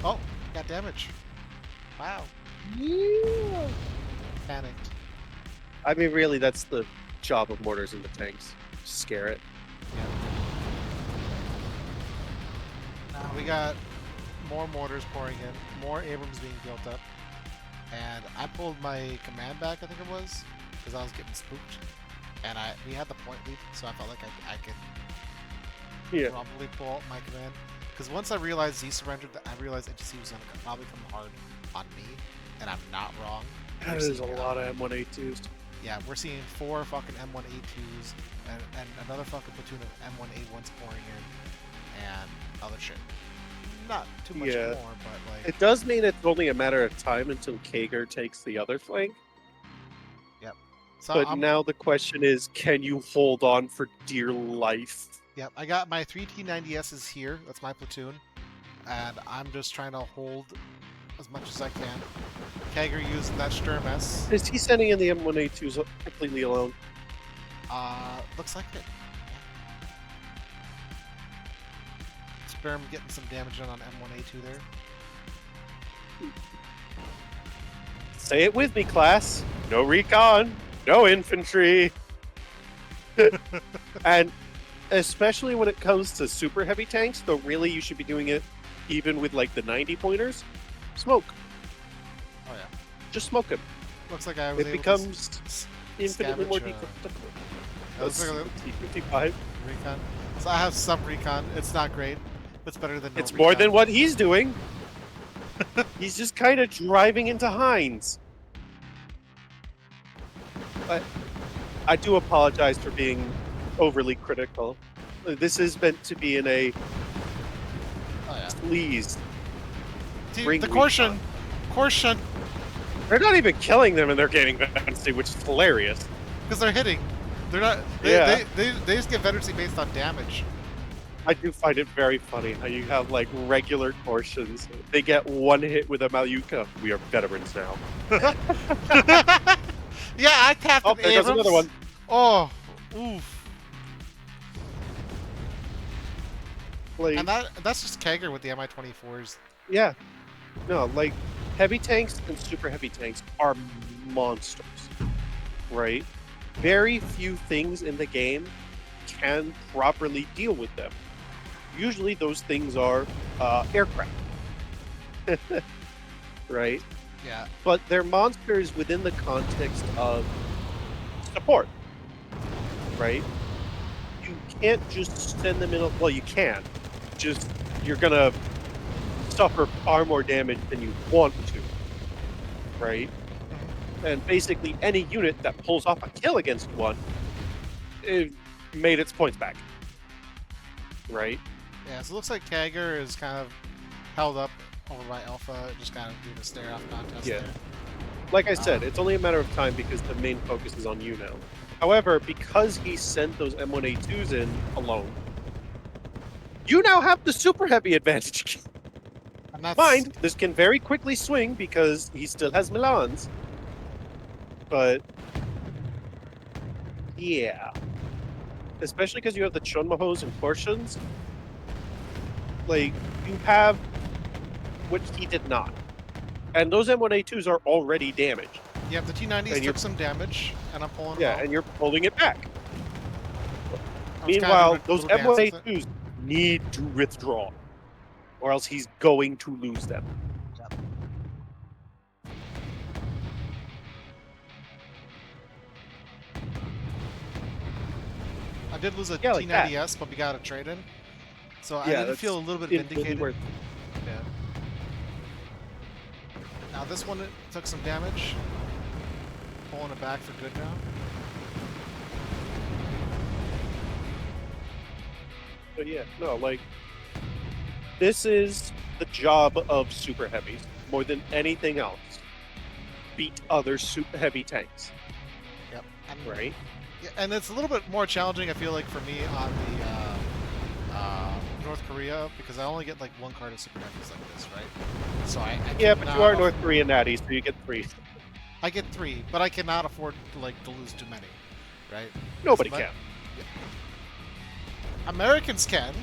Oh, got damage. Wow. Yeah. Panicked. I mean, really, that's the job of mortars in the tanks. Scare it. Yeah. Now we got more mortars pouring in, more Abrams being built up, and I pulled my command back, I think it was, because I was getting spooked, and we had the point lead, so I felt like I could probably pull out my command. Because once I realized Z surrendered, I realized NTC was going to probably come hard on me, and I'm not wrong. That is a lot of M1A2s. Yeah, we're seeing 4 fucking M1A2s and another fucking platoon of M1A1s pouring in, and other shit. Not too much more, but like... It does mean it's only a matter of time until Kager takes the other flank. Yep. So but now the question is, can you hold on for dear life? Yep, I got my 3 T90Ss here. That's my platoon. And I'm just trying to hold as much as I can. Kagger using that Sturm S. Is he sending in the M1A2s completely alone? Looks like it. Sturm getting some damage done on M1A2 there. Say it with me, class. No recon, no infantry. And especially when it comes to super heavy tanks, though really you should be doing it even with like the 90 pointers. Smoke. Oh yeah. Just smoke him. Looks like I was it becomes infinitely more difficult. T55 recon. So I have some recon. It's not great. It's better than no It's recon. more than what he's doing. He's just kind of driving into Heinz. But I do apologize for being overly critical. This is meant to be in a please. The caution. Caution. They're not even killing them and they're gaining veterancy, which is hilarious. Because they're hitting. They're not. They just get veterancy based on damage. I do find it very funny how you have like regular portions. They get one hit with a Malyuka. We are veterans now. Yeah, I tapped there goes another one. Oh, oof. Like, and that's just Kagger with the Mi-24s. Yeah. No, like, heavy tanks and super heavy tanks are monsters, right? Very few things in the game can properly deal with them. Usually those things are aircraft, right? Yeah. But they're monsters within the context of support, right? You can't just send them in a... Well, you can. Just, you're gonna suffer far more damage than you want to, right? And basically any unit that pulls off a kill against one, it made its points back, right? Yeah, so it looks like Kagger is kind of held up over by Alpha, just kind of doing a stare-off contest there. Like I said, it's only a matter of time because the main focus is on you now. However, because he sent those M1A2s in alone, you now have the super heavy advantage. Mind, this can very quickly swing because he still has Milans. But yeah. Especially because you have the Chonmahos and portions. Like, you have what he did not. And those M1A2s are already damaged. Yeah, the T90s And took some damage, and I'm pulling Yeah, them out. and you're pulling it back. I was kind of Meanwhile, doing a those little dance with it. M1A2s need to withdraw, or else he's going to lose them. I did lose a Yeah, like that. T90S, but we got a trade-in. So I Yeah, did that's feel a little bit infinitely vindicated. worth Yeah. Now this one took some damage. Pulling it back for good now. But yeah, no, like, this is the job of super heavies more than anything else. Beat other super heavy tanks, Yep. right? Yeah, and it's a little bit more challenging, I feel like, for me on the North Korea, because I only get like one card of super heavies like this, right? So I Yeah, but you are cannot North Korean natty, so you get 3. I get 3, but I cannot afford to lose too many, right? Nobody So can. Americans can.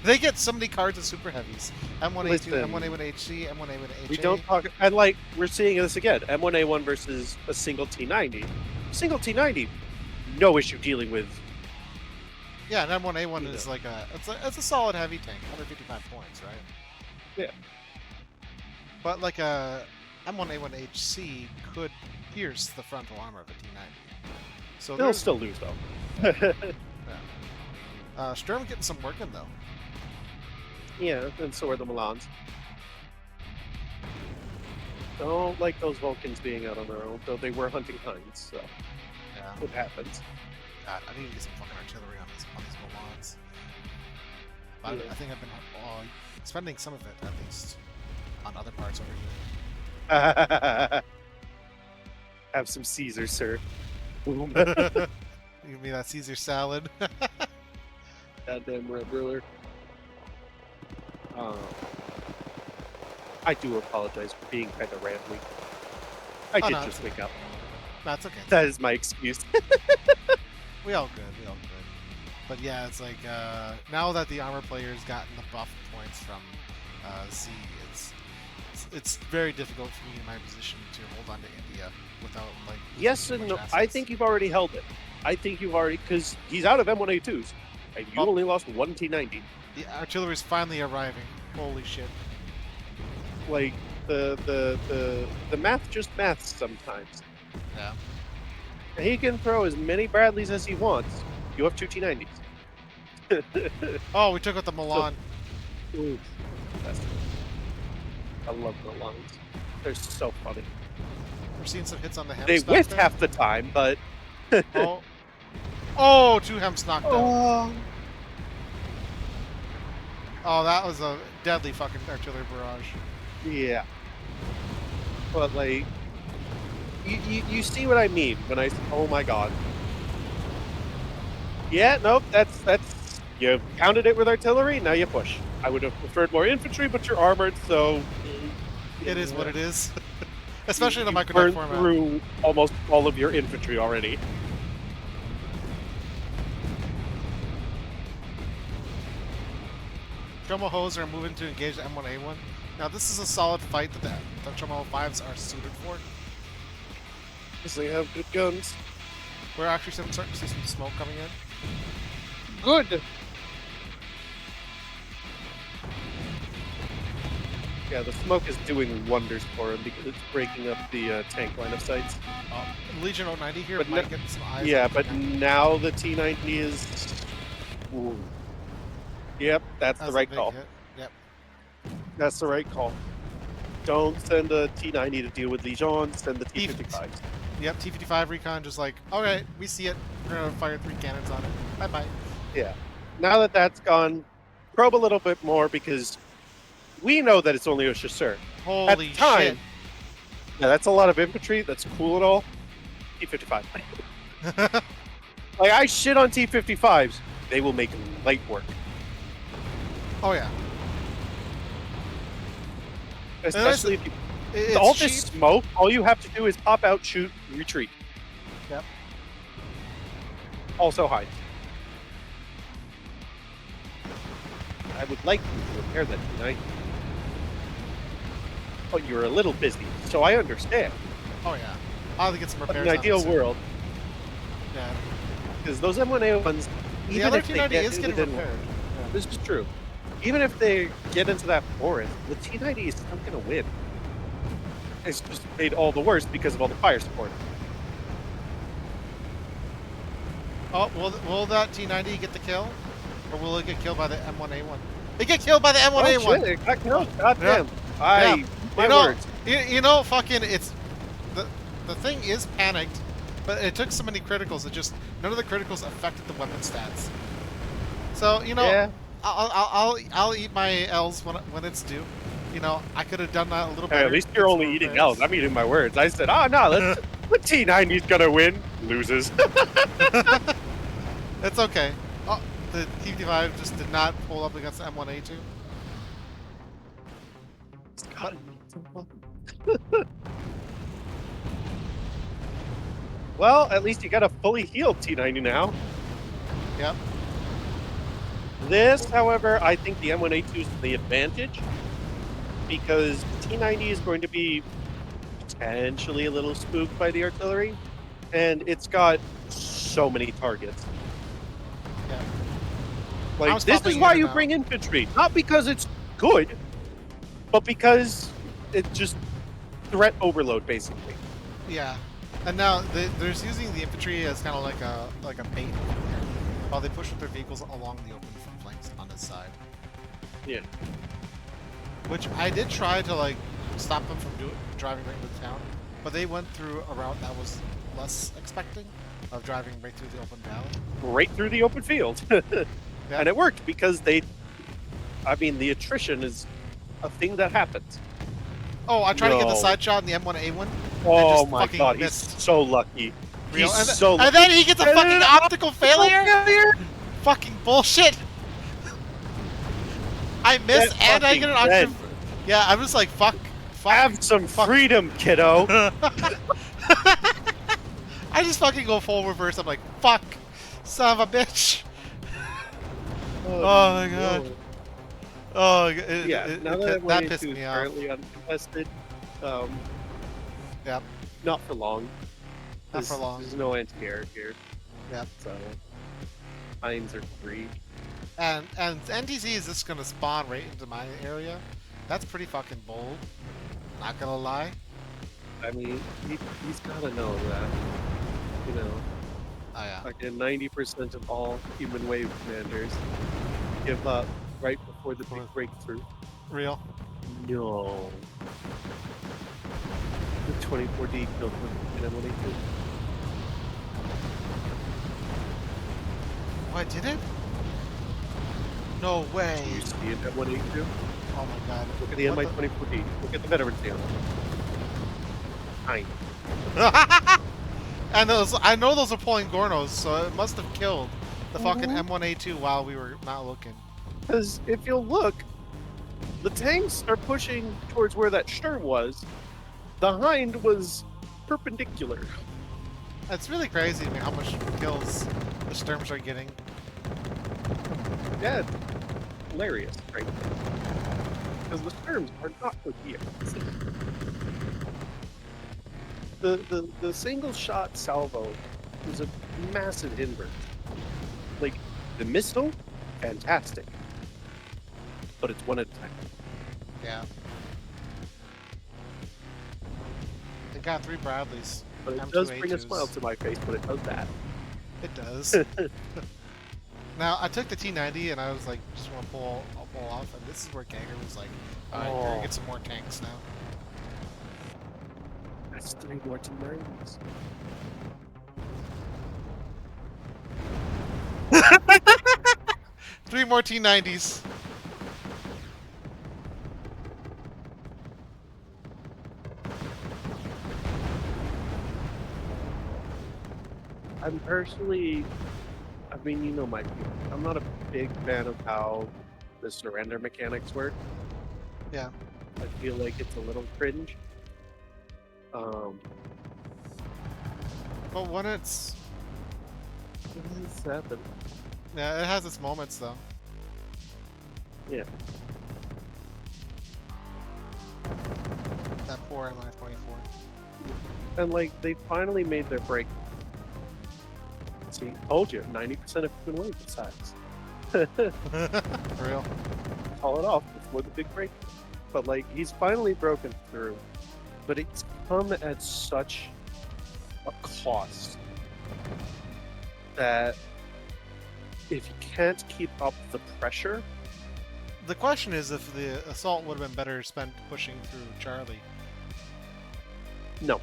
They get so many cards of super heavies. M1A2, Listen, M1A1HC, M1A1HA. We don't talk, and like, we're seeing this again, M1A1 versus a single T90. Single T90, no issue dealing with. Yeah, and M1A1 is like it's a solid heavy tank, 155 points, right? Yeah. But like a M1A1HC could pierce the frontal armor of a T90. So They'll still lose though. Sturm getting some work in though. Yeah, and so are the Milans. Don't like those Vulcans being out on their own, though they were hunting hinds, so Yeah. it happens. God, I need to get some fucking artillery on these Milans. Yeah. I think I've been spending some of it at least on other parts over here. Have some Caesar, sir. Boom. Give me that Caesar salad. Goddamn red ruler. I do apologize for being kind of rambling. I did no, just wake up. That's okay. That is my excuse. We all good. But yeah, it's like now that the armor player's gotten the buff points from Z, it's very difficult for me in my position to hold on to India without like. Yes and no. I think you've already held it. I think you've already, because he's out of M1A2s, and you only lost one T90. The artillery's finally arriving. Holy shit! Like the math just maths sometimes. Yeah. And he can throw as many Bradleys as he wants. You have 2 T90s. Oh, we took out the Milan. Ooh, I love the lines. They're so funny. We're seeing some hits on the Hems. They whiffed half the time, but oh, 2 Hems knocked out. Oh, that was a deadly fucking artillery barrage. Yeah. But like, you see what I mean when I say, oh my god. Yeah, nope, that's you counted it with artillery, now you push. I would have preferred more infantry, but you're armored, so it is what it is. Especially in the micro burned format. through almost all of your infantry already. Chomohos are moving to engage the M1A1. Now this is a solid fight that the Chomoho 5s are suited for. Because they have good guns. We're actually starting to see some smoke coming in. Good! Yeah, the smoke is doing wonders for him because it's breaking up the tank line of sights. Legion 090 here But might get some eyes. Yeah, but now the T90 is... Ooh. Yep, that's the right call. Hit. Yep. That's the right call. Don't send a T90 to deal with Legion, send the T55s. Yep, T55 recon just like, alright, we see it. We're gonna fire 3 cannons on it. Bye-bye. Yeah. Now that that's gone, probe a little bit more because we know that it's only a chasseur. Holy At the time, shit. Yeah, that's a lot of infantry. That's cool and all. T55. Like, I shit on T55s. They will make light work. Oh yeah. Especially if you... It's all cheap. this smoke, all you have to do is pop out, shoot, retreat. Yep. Also hide. I would like you to repair that tonight. Oh, you're a little busy, so I understand. Oh yeah. I'll have to get some But repairs. in an on it ideal soon. world, Yeah. because those M1A ones, The even other if they T90 get is getting within, repaired. this is true. Even if they get into that forest, the T90 is still going to win. It's just made all the worse because of all the fire support. Oh, will that T90 get the kill, or will it get killed by the M1A1? It get killed by the M1A1. Oh shit! It got killed. God damn. Yeah. My You know, words. you know, fucking, it's the thing is panicked, but it took so many criticals. It just none of the criticals affected the weapon stats. So you know, Yeah. I'll eat my L's when it's due. You know, I could have done that a little Hey, better. at least you're only eating L's. I'm eating my words. I said, oh no, the T90's gonna win. Loses. It's okay. Oh, the T5 just did not pull up against the M1A2. But, well, at least you got a fully healed T90 now. yep. This, however, I think the M1A2 is the advantage because T90 is going to be potentially a little spooked by the artillery, and it's got so many targets. Yeah. Like, this is why you bring infantry, not because it's good, but because it's just threat overload, basically. Yeah. And now they're using the infantry as kind of like a bait while they push with their vehicles along the open flanks on this side. Yeah. Which I did try to like stop them from driving right into town, but they went through a route that was less expecting of driving right through the open valley. Right through the open field. Yeah. And it worked because the attrition is a thing that happens. Oh, I tried to get the side shot in the M1A1. Oh my god, missed. he's so lucky. Real. He's And, so lucky. and then he gets a fucking optical failure? Fucking bullshit. I miss and I get an option. Yeah, I'm just like, fuck. Have some freedom, kiddo. I just fucking go full reverse. I'm like, fuck. Son of a bitch. Oh my god. No. Oh, Now that pissed me off. Currently uncontested. Yep. Not for long. Not for long. There's no anti-air here. Yep. So, mines are free. And NTZ is just gonna spawn right into my area. That's pretty fucking bold. Not gonna lie. I mean, he's gotta know that. You know. Oh yeah. Like 90% of all human wave commanders give up right before the big breakthrough. Real. No. The 24D killed him in M1A2. What, did it? No way. Do you see it at 182? Oh my god. Look at the MI-24D. Look at the veteran down. 9. And those, I know those are pulling Gornos, so it must have killed the fucking Mm-hmm. M1A2 while we were not looking. Because if you'll look, the tanks are pushing towards where that Sturm was. The Hind was perpendicular. It's really crazy to me how much kills the Sturms are getting. Yeah, hilarious, right? Because the Sturms are not good here. The single shot salvo was a massive hindrance. Like, the missile, fantastic. But it's one at a time. Yeah. They got 3 Bradleys. But it M2 does bring a A2s. smile to my face when it does that. It does. Now, I took the T90 and I was like, just want to pull off, and this is where Ganger was like, alright, you're gonna get some more tanks now. That's 3 more T90s. Three more T90s. I'm personally, I mean, you know my feeling. I'm not a big fan of how the surrender mechanics work. Yeah. I feel like it's a little cringe. But when it's... What happened? Yeah, it has its moments though. Yeah. 24 and my 24. And like they finally made their break. See, told you, 90% of human weight decides. For real. Call it off before the big break. But like he's finally broken through. But it's come at such a cost that if you can't keep up the pressure. The question is if the assault would have been better spent pushing through Charlie. No.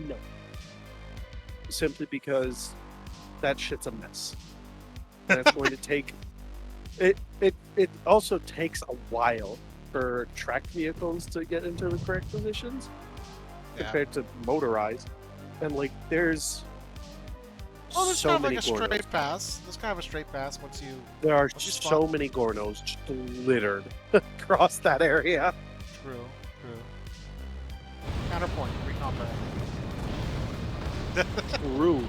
No. Simply because that shit's a mess. And it's going to take it also takes a while for tracked vehicles to get into the correct positions compared to motorized. And like there's there's so kind of many like a Gornos. straight pass. There's kind of a straight pass once you. There are once you so spawn. many Gornos just littered across that area. True. Counterpoint. Recon back. True.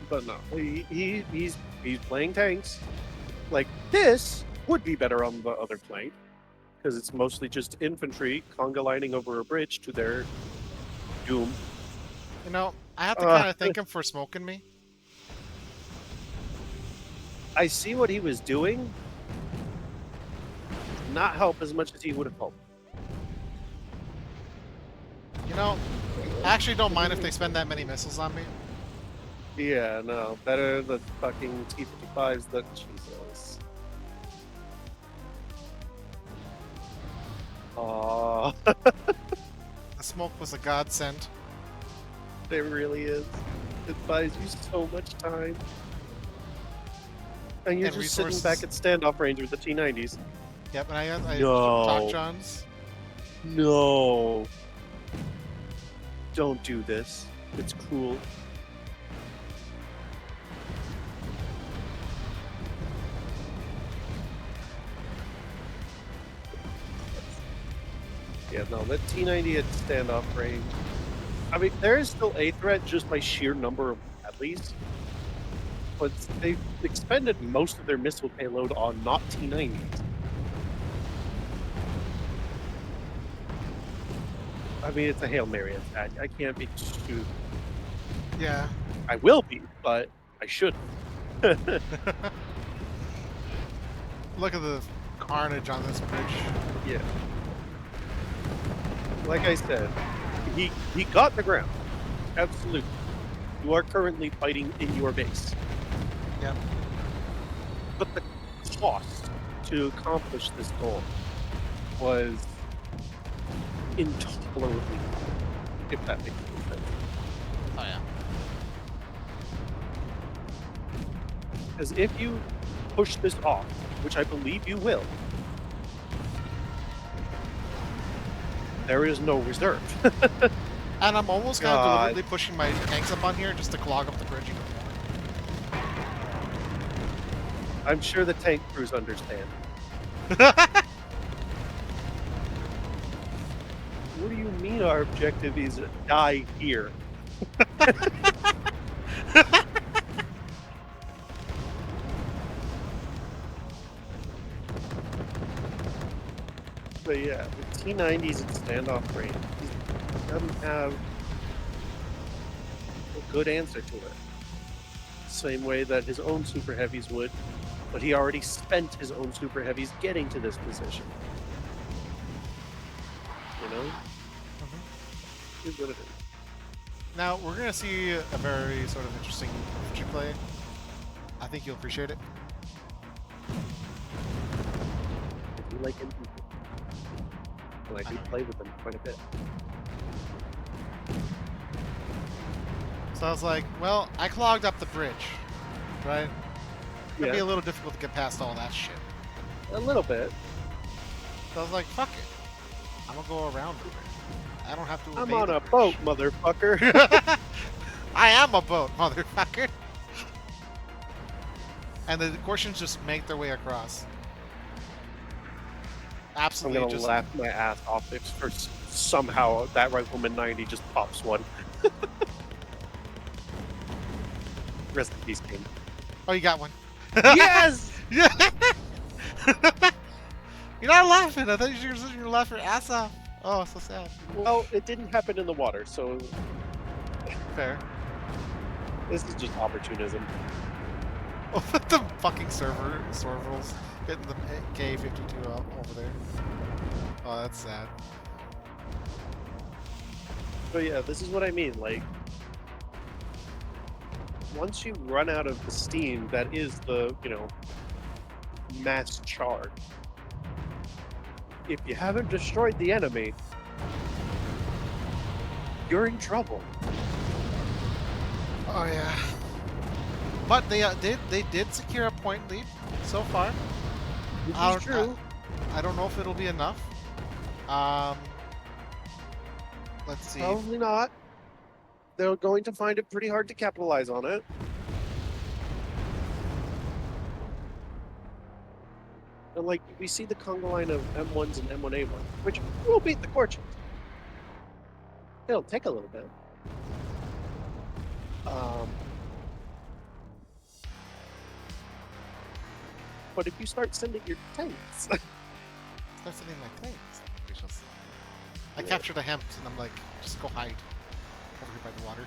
But no, he's playing tanks. Like this would be better on the other plane because it's mostly just infantry conga lining over a bridge to their doom. You know, I have to kind of thank him for smoking me. I see what he was doing. Not help as much as he would have hoped. You know, I actually don't mind if they spend that many missiles on me. Yeah, no, better the fucking T-55s than Jesus. Aww. The smoke was a godsend. It really is. It buys you so much time. And you're And just resources. sitting back at standoff range with the T-90s. Yep, and I No. Talk Johns. No. Don't do this. It's cruel. Yeah, no, that T-90 at standoff range. I mean, there is still a threat just by sheer number of Bradleys. But they've expended most of their missile payload on not T-90s. I mean, it's a Hail Mary attack. I can't be too... Yeah. I will be, but I shouldn't. Look at the carnage on this bridge. Yeah. Like I said, he got the ground. Absolutely. You are currently fighting in your base. Yep. But the cost to accomplish this goal was intolerably high, if that makes any sense. Oh yeah. Because if you push this off, which I believe you will, there is no reserve. And I'm almost kind of God. deliberately pushing my tanks up on here just to clog up the bridge even I'm sure the tank crews understand. more. What do you mean our objective is die here? But yeah, the T-90s at standoff range, he doesn't have a good answer to it. Same way that his own super heavies would, but he already spent his own super heavies getting to this position. You know? Here's what it is. Now we're gonna see a very sort of interesting infantry play. I think you'll appreciate it. I do like infantry. And I do play with them quite a bit. So I was like, well, I clogged up the bridge, right? It'd be a little difficult to get past all that shit. A little bit. So I was like, fuck it. I'm gonna go around the bridge. I don't have to I'm obey on the a bridge. boat, motherfucker. I am a boat, motherfucker. And the Gortians just make their way across. I'm Absolutely gonna just laugh my ass off if for somehow that Rifleman 90 just pops one. Rest in peace, King. Oh, you got one. Yes! Yeah. You're not laughing. I thought you were laughing your ass off. Oh, so sad. Well, it didn't happen in the water, so Fair. this is just opportunism. Oh, the fucking servers getting the K-52 over there. Oh, that's sad. But yeah, this is what I mean. Like, once you run out of the steam that is the, mass charge, if you haven't destroyed the enemy, you're in trouble. Oh yeah. But they did secure a point lead so far. Which is true. I don't know if it'll be enough. Let's see. Probably not. They're going to find it pretty hard to capitalize on it. And like we see the conga line of M1s and M1A1s, which will beat the Corchins. It'll take a little bit. But if you start sending your tanks, Start sending my things. We shall see. I captured a hemp and I'm like, just go hide over here by the water.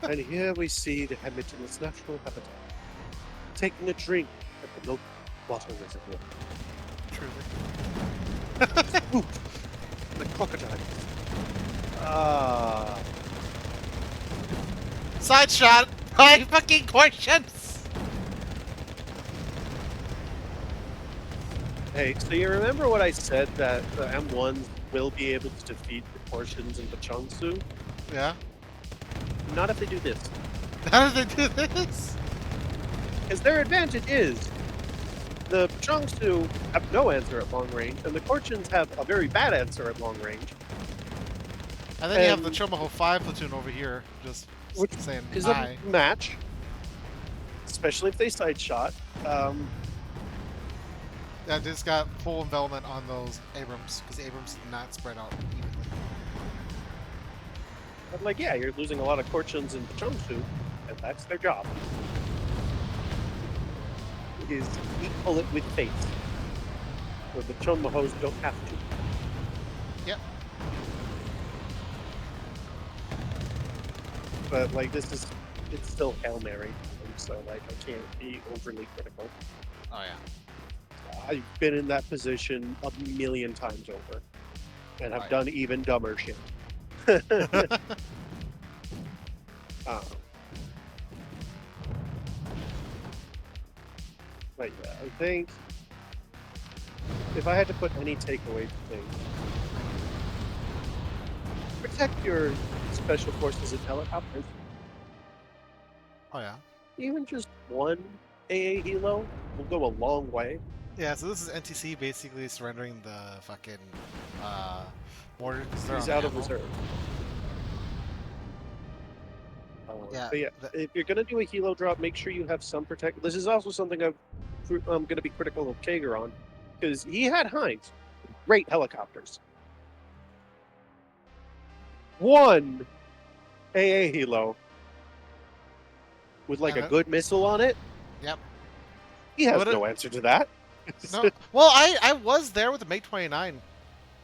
and here we see the Hammett in its natural habitat, taking a drink at the local water reservoir. Truly. Ooh, the crocodile. Ah. Side shot! My fucking questions! Hey, so you remember what I said that the M1s will be able to defeat the Portions and the Changsu? Yeah? Not if they do this. How did they do this? Because their advantage is the Changsu have no answer at long range, and the Corchins have a very bad answer at long range. And then you have the Chomaho 5 platoon over here, just saying is hi. a match, especially if they side shot. Yeah, just got full envelopment on those Abrams, because Abrams did not spread out evenly. But like, yeah, you're losing a lot of Corchins and Changsu, and that's their job. Is equal it with faith. Where the Chonmahos don't have to. Yep. But like it's still Hail Mary, so like I can't be overly critical. Oh yeah. I've been in that position a million times over. And I've done even dumber shit. But yeah, I think if I had to put any takeaway things, protect your special forces and helicopters. Oh yeah. Even just one AA helo will go a long way. Yeah, so this is NTC basically surrendering the fucking border. He's out of reserve. Yeah, but yeah, if you're gonna do a helo drop, make sure you have some protect. This is also something I'm gonna be critical of Kager on, because he had Heinz, great helicopters. One AA helo with like a good missile on it. Yep. He has no answer to that. No. Well, I was there with the MiG-29,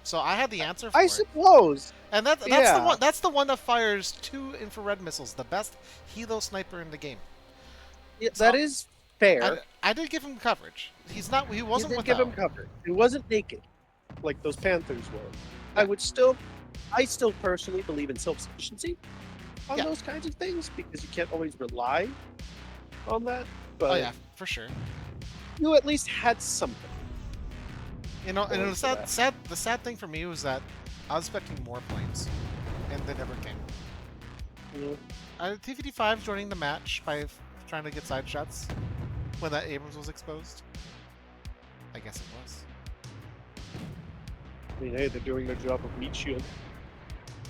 so I had the answer for I it. suppose. And that's the one. That's the one that fires 2 infrared missiles. The best helo sniper in the game. Yeah, so, that is fair. I did give him coverage. He's not. He wasn't. You did give him coverage. He wasn't naked, like those Panthers were. Yeah. I still personally believe in self-sufficiency on those kinds of things, because you can't always rely on that. But oh yeah, for sure. You at least had something. You know, and the sad thing for me was that I was expecting more planes, and they never came. Yeah. T-55 joining the match by trying to get side shots when that Abrams was exposed. I guess it was. I mean, hey, they're doing their job of meat shield.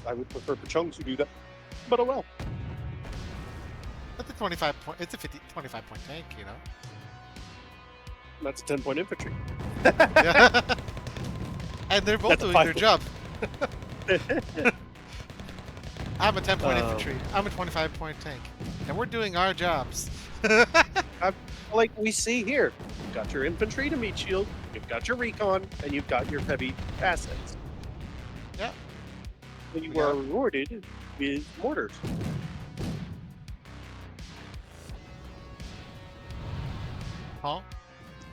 I would prefer Pachungs to do that, but oh well. But the 25 point, it's a 25 point tank, you know. That's 10-point infantry. And they're both doing their job. I'm a 10-point infantry. I'm a 25-point tank. And we're doing our jobs. like we see here, you've got your infantry to meat shield, you've got your recon, and you've got your heavy assets. Yeah. And you We are got- rewarded with mortars. Huh?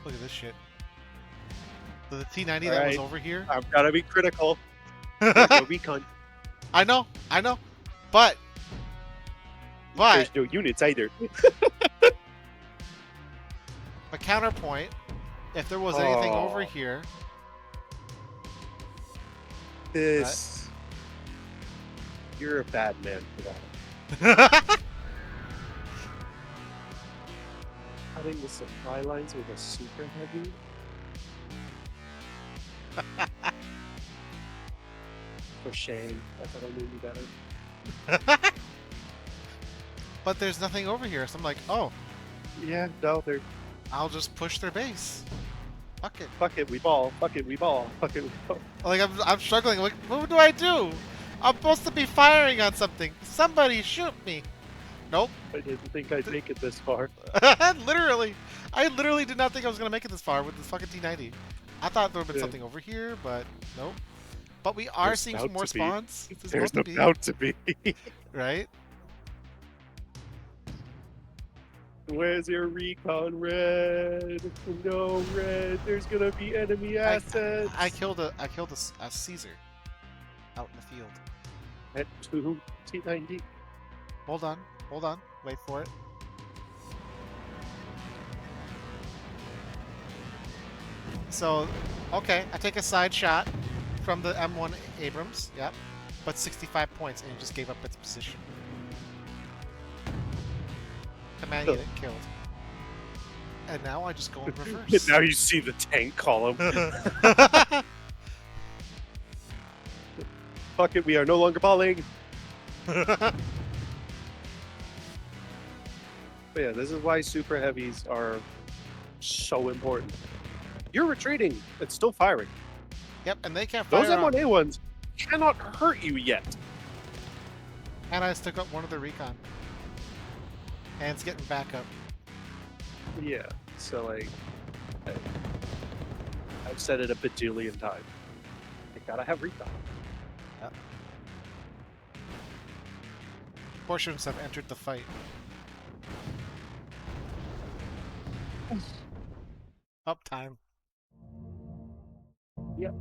Look at this shit. So the T90 that was Alright. over here. I've got to be critical. There's no recon. I know, but There's no units either. a counterpoint. If there was anything over Oh. here, This. You're a bad man for that. Cutting the supply lines with a super heavy. For shame. I thought I knew you better. but there's nothing over here, so I'm like, oh, Yeah, no, they're. I'll just push their base. Fuck it. Fuck it, we ball. Fuck it, we ball. Fuck it, we ball. Like I'm struggling. Like, what do I do? I'm supposed to be firing on something. Somebody shoot me. Nope. I didn't think I'd make it this far. Literally. I literally did not think I was gonna make it this far with this fucking T90. I thought there would have been Yeah. something over here, but nope. But we are There's seeing about some more to be. spawns. There's supposed to be, about to be. right? Where's your recon, Red? No, Red. There's gonna be enemy assets. I killed a Caesar out in the field. At 2 T90. Hold on, wait for it. So, okay, I take a side shot from the M1 Abrams, yep, but 65 points, and it just gave up its position. Command unit killed. And now I just go in reverse. Now you see the tank column. Fuck it, we are no longer balling. But yeah, this is why super heavies are so important. You're retreating, it's still firing. Yep, and they can't fire Those on- M1A1s cannot hurt you yet. And I just took up one of the recon. And it's getting back up. Yeah, so like, I've said it a bajillion times. You gotta have recon. Yep. Portions have entered the fight. Uptime. Yep.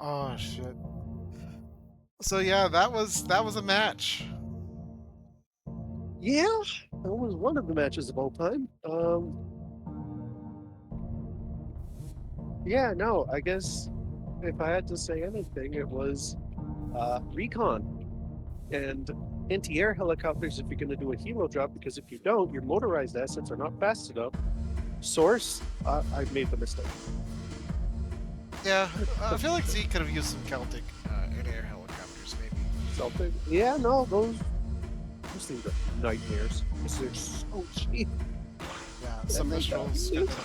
Oh shit. So yeah, that was a match. Yeah, that was one of the matches of all time. Yeah, no, I guess if I had to say anything, it was recon and anti-air helicopters if you're going to do a helo drop, because if you don't, your motorized assets are not fast enough. Source, I made the mistake. Yeah, I feel like Z could have used some Celtic air helicopters, maybe. Something. Yeah, no, those things are nightmares. They're so cheap. Yeah, some And they got missiles. used.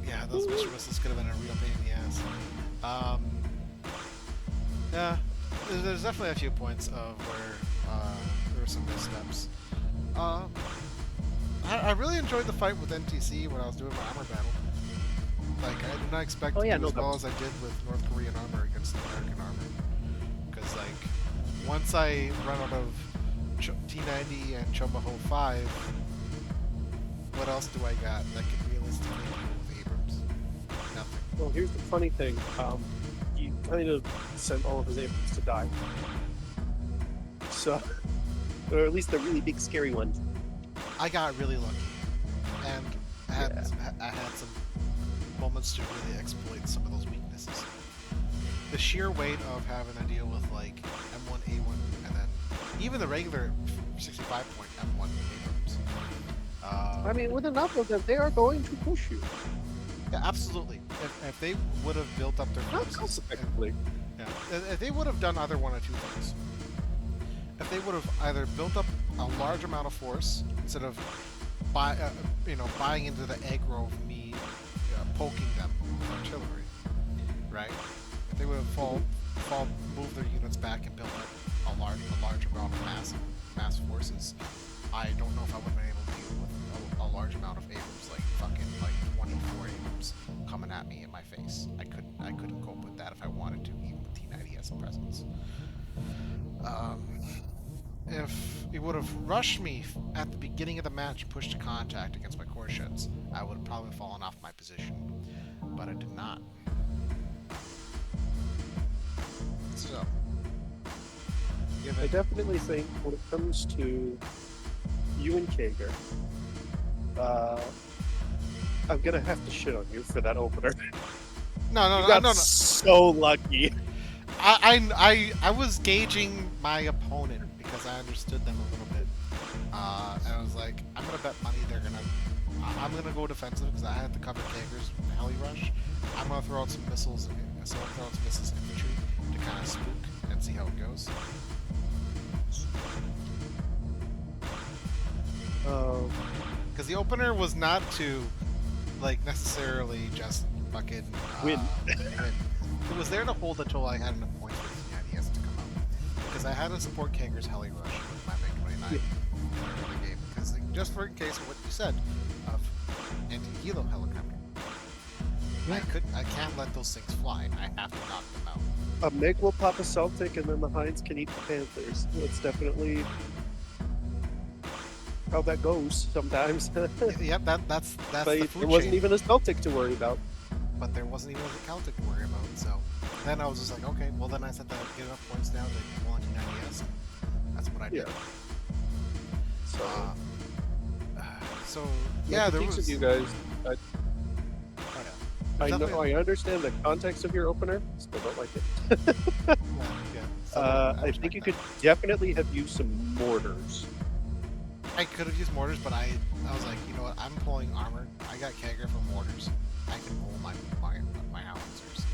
Yeah, those missile missiles could have been a real pain in the ass. Yeah, there's definitely a few points of where there were some missteps. I really enjoyed the fight with NTC when I was doing my armor battle. Like, I did not expect to do as well as I did with North Korean armor against American armor. Because, like, once I run out of T90 and Chomaho 5, what else do I got that could realistically deal with Abrams? Nothing. Well, here's the funny thing. He kind of sent all of his Abrams to die. So, or at least the really big, scary ones. I got really lucky, and I had some moments to really exploit some of those weaknesses. The sheer weight of having to deal with like M1, A1, and then even the regular 65-point M1 Abrams. I mean, with enough of them, they are going to push you. Yeah, absolutely. If they would have built up their Not forces, cost effectively. yeah, if they would have done either one or two things. If they would have either built up a large amount of force instead of buying into the aggro of me poking them with artillery, right? If they would have moved their units back and built up a large amount of mass forces, I don't know if I would have been able to deal with a a large amount of Abrams, like fucking like 24 Abrams coming at me in my face. I couldn't cope with that if I wanted to, even with T90S presence. If he would have rushed me at the beginning of the match and pushed to contact against my core sheds, I would have probably fallen off my position. But I did not. So, I definitely think when it comes to you and Kager, I'm gonna have to shit on you for that opener. no, You got no. so lucky. I was gauging my opponent because I understood them a little bit, and I was like, I'm gonna bet money I'm gonna go defensive because I had to cover Kager's heli rush. I'm gonna throw out some missiles, infantry to kind of spook and see how it goes. Because the opener was not to, like, necessarily just fucking win. It was there to hold until I had enough points for the IDS to come out. Because I had to support Kager's heli rush with my MiG-29 in the game. Because just for in case of what you said of anti-helo helicopter, I can't let those things fly. I have to knock them out. A MiG will pop a Celtic, and then the Hinds can eat the Panthers. That's definitely how that goes sometimes. Yep, that's but the food there wasn't chain. even a Celtic to worry about. But there wasn't even a Celtic to worry about. So then I was just like, okay, well then I said that I'd get enough points down to pull on T90S, and that's what I did. Yeah. So yeah, there was. Of you guys. I Definitely. know. I understand the context of your opener. Still don't like it. I think you could definitely have used some mortars. I could have used mortars, but I was like, you know what? I'm pulling armor. I got Kager for mortars. I can pull my howitzers.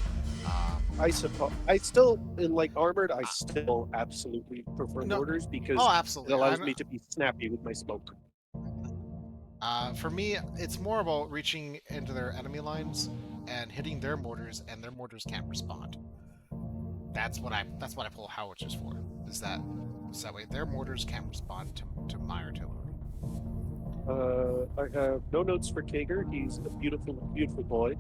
I suppose. I still, in like armored, I still absolutely prefer mortars because absolutely. it allows me to be snappy with my smoke. For me, it's more about reaching into their enemy lines and hitting their mortars, and their mortars can't respond. That's what I pull howitzers for. Is that so that way their mortars can't respond to my artillery. I have no notes for Kager. He's a beautiful, beautiful boy.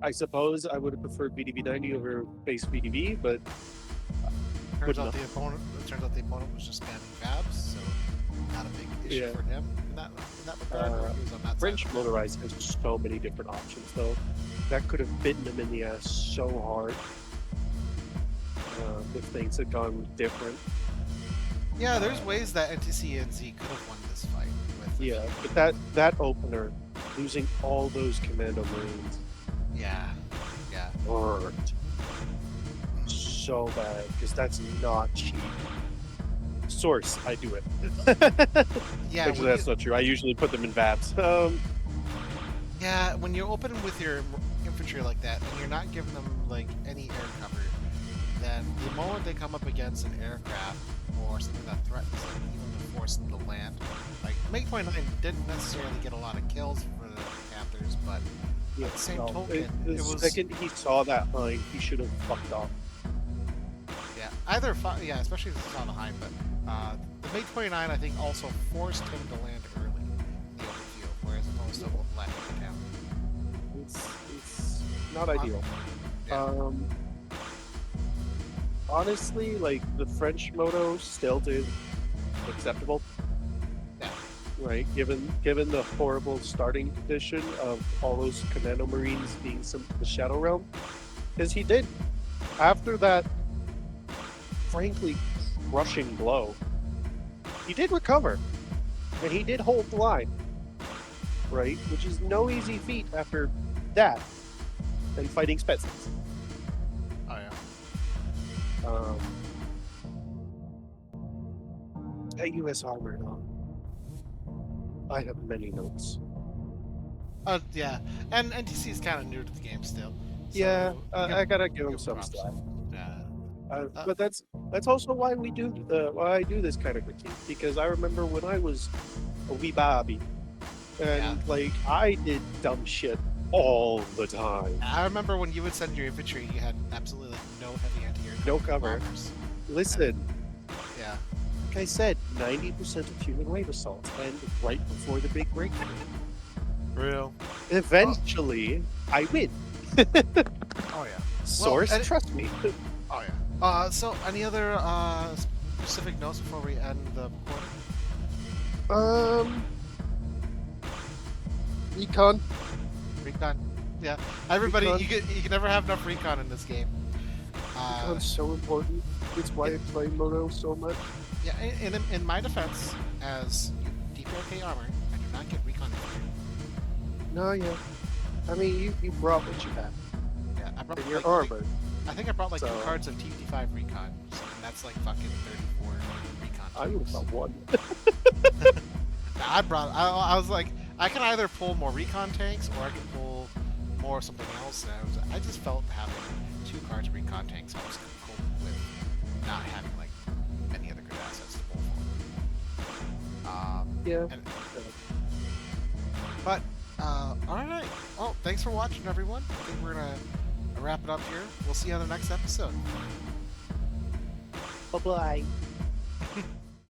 I suppose I would have preferred BDB-90 over base BDB, but turns out the opponent was just spamming Babs, so not a big issue for him in that regard. He was on that French side. motorized has so many different options, though. That could have bitten him in the ass so hard if things had gone different. Yeah, there's ways that NTC and Z could have won this fight. But that opener, losing all those Commando Marines. Yeah. Hurt so bad because that's not cheap. Source, I do it. Yeah. Actually, that's not true. I usually put them in VABs. Yeah, when you open with your infantry like that, and you're not giving them like any air cover, then the moment they come up against an aircraft or something that threatens them, even to force them to land, like MiG-29 didn't necessarily get a lot of kills for the Panthers, but at the same token, the second he saw that Hind, he should have fucked off. Yeah, especially if he saw the Hind, but the MiG-29 I think also forced him to land early in the open field, whereas opposed to letting him down. It's not ideal. Yeah. Honestly, like the French moto still did acceptable. Yeah. Right, given the horrible starting condition of all those Commando Marines being the Shadow Realm, because he did after that, frankly, crushing blow. He did recover, and he did hold the line, right, which is no easy feat after that and fighting Spetsnaz. Oh yeah. At U.S. Armor, I have many notes. Yeah, and NTC is kind of new to the game still. So I gotta give him some slack. Yeah. But that's also why I do this kind of critique, because I remember when I was a wee baby, and like I did dumb shit all the time. I remember when you would send your infantry, you had absolutely no heavy anti-air, no cover. bombers. Listen, yeah, like I said, 90% of human wave assaults end right before the big breakthrough. Real. Eventually, I win. Oh yeah. Source, trust me. Oh yeah. So any other specific notes before we end the recording? Recon. Recon. Yeah. Everybody, Recon. you can never have enough recon in this game. Recon's so important. It's why I play Moto so much. Yeah. In my defense, as DPRK armor, I do not get recon infantry. No, yeah. I mean, you brought what you had. Yeah, I brought In your armor. I think I brought like So- 2 cards of TT5 recon, and that's like fucking 34 recon. I would have brought one. I was like, I can either pull more recon tanks or I can pull more something else. And I just felt having 2 cards of recon tanks helps cope with not having like any other good assets to pull for. Yeah. But all right. Well, thanks for watching, everyone. I think we're gonna wrap it up here. We'll see you on the next episode. Bye-bye.